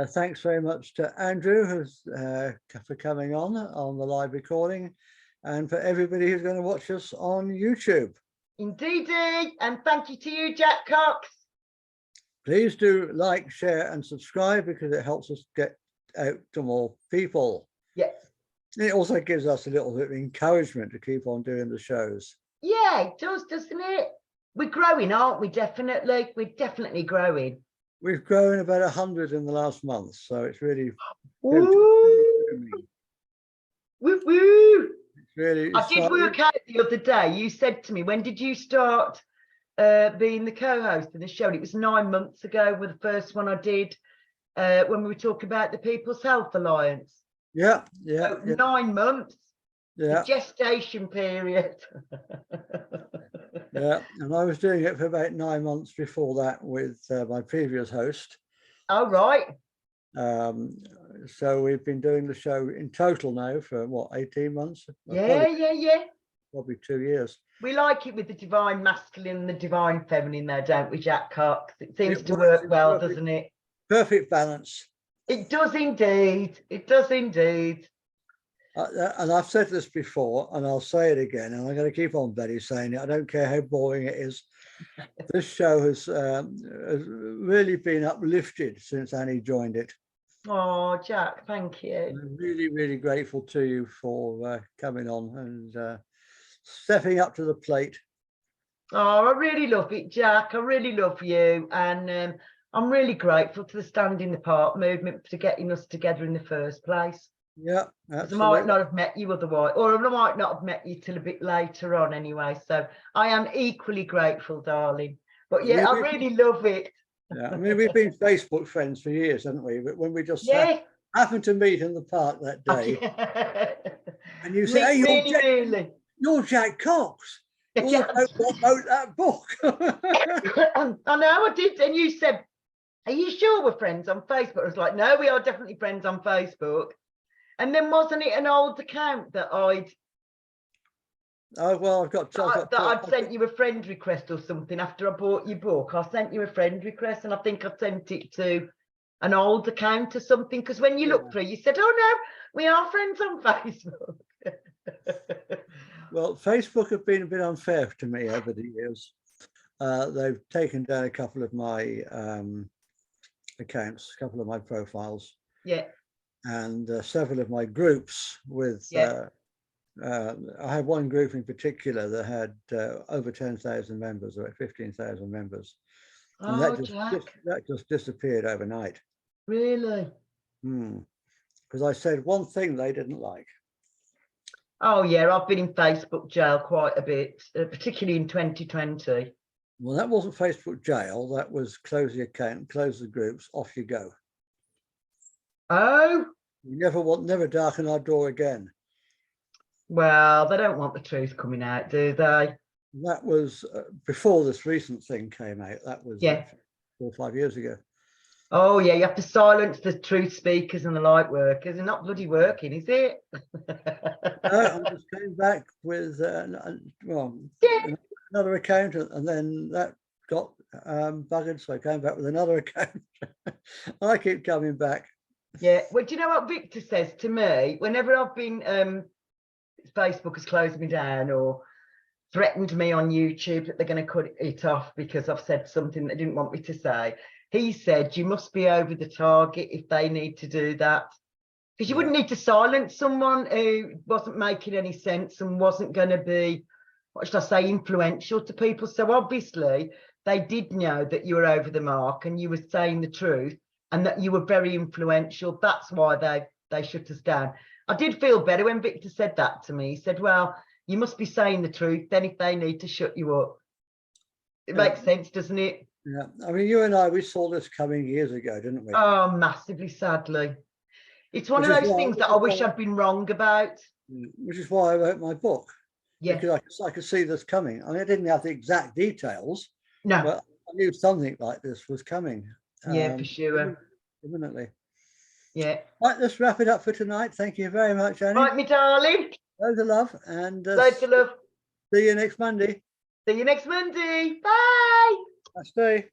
Thanks very much to Andrew for coming on the live recording, and for everybody who's going to watch us on YouTube. Indeedy, and thank you to you, Jack Cox. Please do like, share and subscribe, because it helps us get out to more people. Yes. It also gives us a little bit of encouragement to keep on doing the shows. Yeah, it does, doesn't it? We're growing, aren't we? Definitely. We're definitely growing. We've grown about 100 in the last month, so it's really Woo! Woo, woo. I did starting. work out the other day. You said to me, when did you start being the co-host of the show? And it was 9 months ago with the first one I did when we were talking about the People's Health Alliance. Yeah. So 9 months. Yeah. The gestation period. Yeah, and I was doing it for about 9 months before that with my previous host. Oh, right. So we've been doing the show in total now for what, 18 months? Yeah. Probably 2 years. We like it with the divine masculine and the divine feminine there, don't we, Jack Cox? It seems to work well, doesn't it? Perfect balance. It does indeed. It does indeed. And I've said this before, and I'll say it again, and I'm going to keep on, Betty, saying it. I don't care how boring it is. This show has really been uplifted since Annie joined it. Oh, Jack, thank you. I'm really, really grateful to you for coming on and stepping up to the plate. Oh, I really love it, Jack. I really love you. And I'm really grateful to the Stand in the Park movement for getting us together in the first place. Yeah, absolutely. I might not have met you otherwise, or I might not have met you till a bit later on anyway. So I am equally grateful, darling. But yeah, I really love it. Yeah, I mean, we've been Facebook friends for years, haven't we? But when we just happened to meet in the park that day, and you say, "Hey, you're Jack Cox. You're the bloke that wrote that book." I know I did, and you said, "Are you sure we're friends on Facebook?" I was like, "No, we are definitely friends on Facebook." And then wasn't it an old account that I'd? Oh well, I'd sent you a friend request or something after I bought your book. I sent you a friend request, and I think I sent it to an old account or something. Because when you looked through, you said, "Oh no, we are friends on Facebook." Well, Facebook have been a bit unfair to me over the years. They've taken down a couple of my accounts, a couple of my profiles. Yeah. And several of my groups with. I had one group in particular that had over 10,000 members, or 15,000 members. And that just disappeared overnight. Really? Because I said one thing they didn't like. Oh yeah, I've been in Facebook jail quite a bit, particularly in 2020. Well, that wasn't Facebook jail. That was close the account, close the groups, off you go. Oh. You never darken our door again. Well, they don't want the truth coming out, do they? That was before this recent thing came out. That was 4 or 5 years ago. Oh yeah, you have to silence the truth speakers and the light workers. They're not bloody working, is it? No, I'm just going back with another account, and then that got buggered, so I came back with another account. I keep coming back. Yeah, well, do you know what Victor says to me? Whenever I've been, Facebook has closed me down or threatened me on YouTube that they're going to cut it off because I've said something they didn't want me to say. He said, you must be over the target if they need to do that. Because you wouldn't need to silence someone who wasn't making any sense and wasn't going to be, what should I say, influential to people. So obviously they did know that you were over the mark and you were saying the truth and that you were very influential. That's why they shut us down. I did feel better when Victor said that to me. He said, well, you must be saying the truth then if they need to shut you up. It makes sense, doesn't it? Yeah, I mean, you and I, we saw this coming years ago, didn't we? Oh, massively, sadly. It's one of those things that I wish I'd been wrong about. Which is why I wrote my book. Yeah. Because I could see this coming. I mean, I didn't have the exact details. No. But I knew something like this was coming. Yeah, for sure. Imminently. Yeah. Right, let's wrap it up for tonight. Thank you very much, Annie. Right, me darling. Loads of love. And loads of love. See you next Monday. See you next Monday. Bye. Bye. Stay.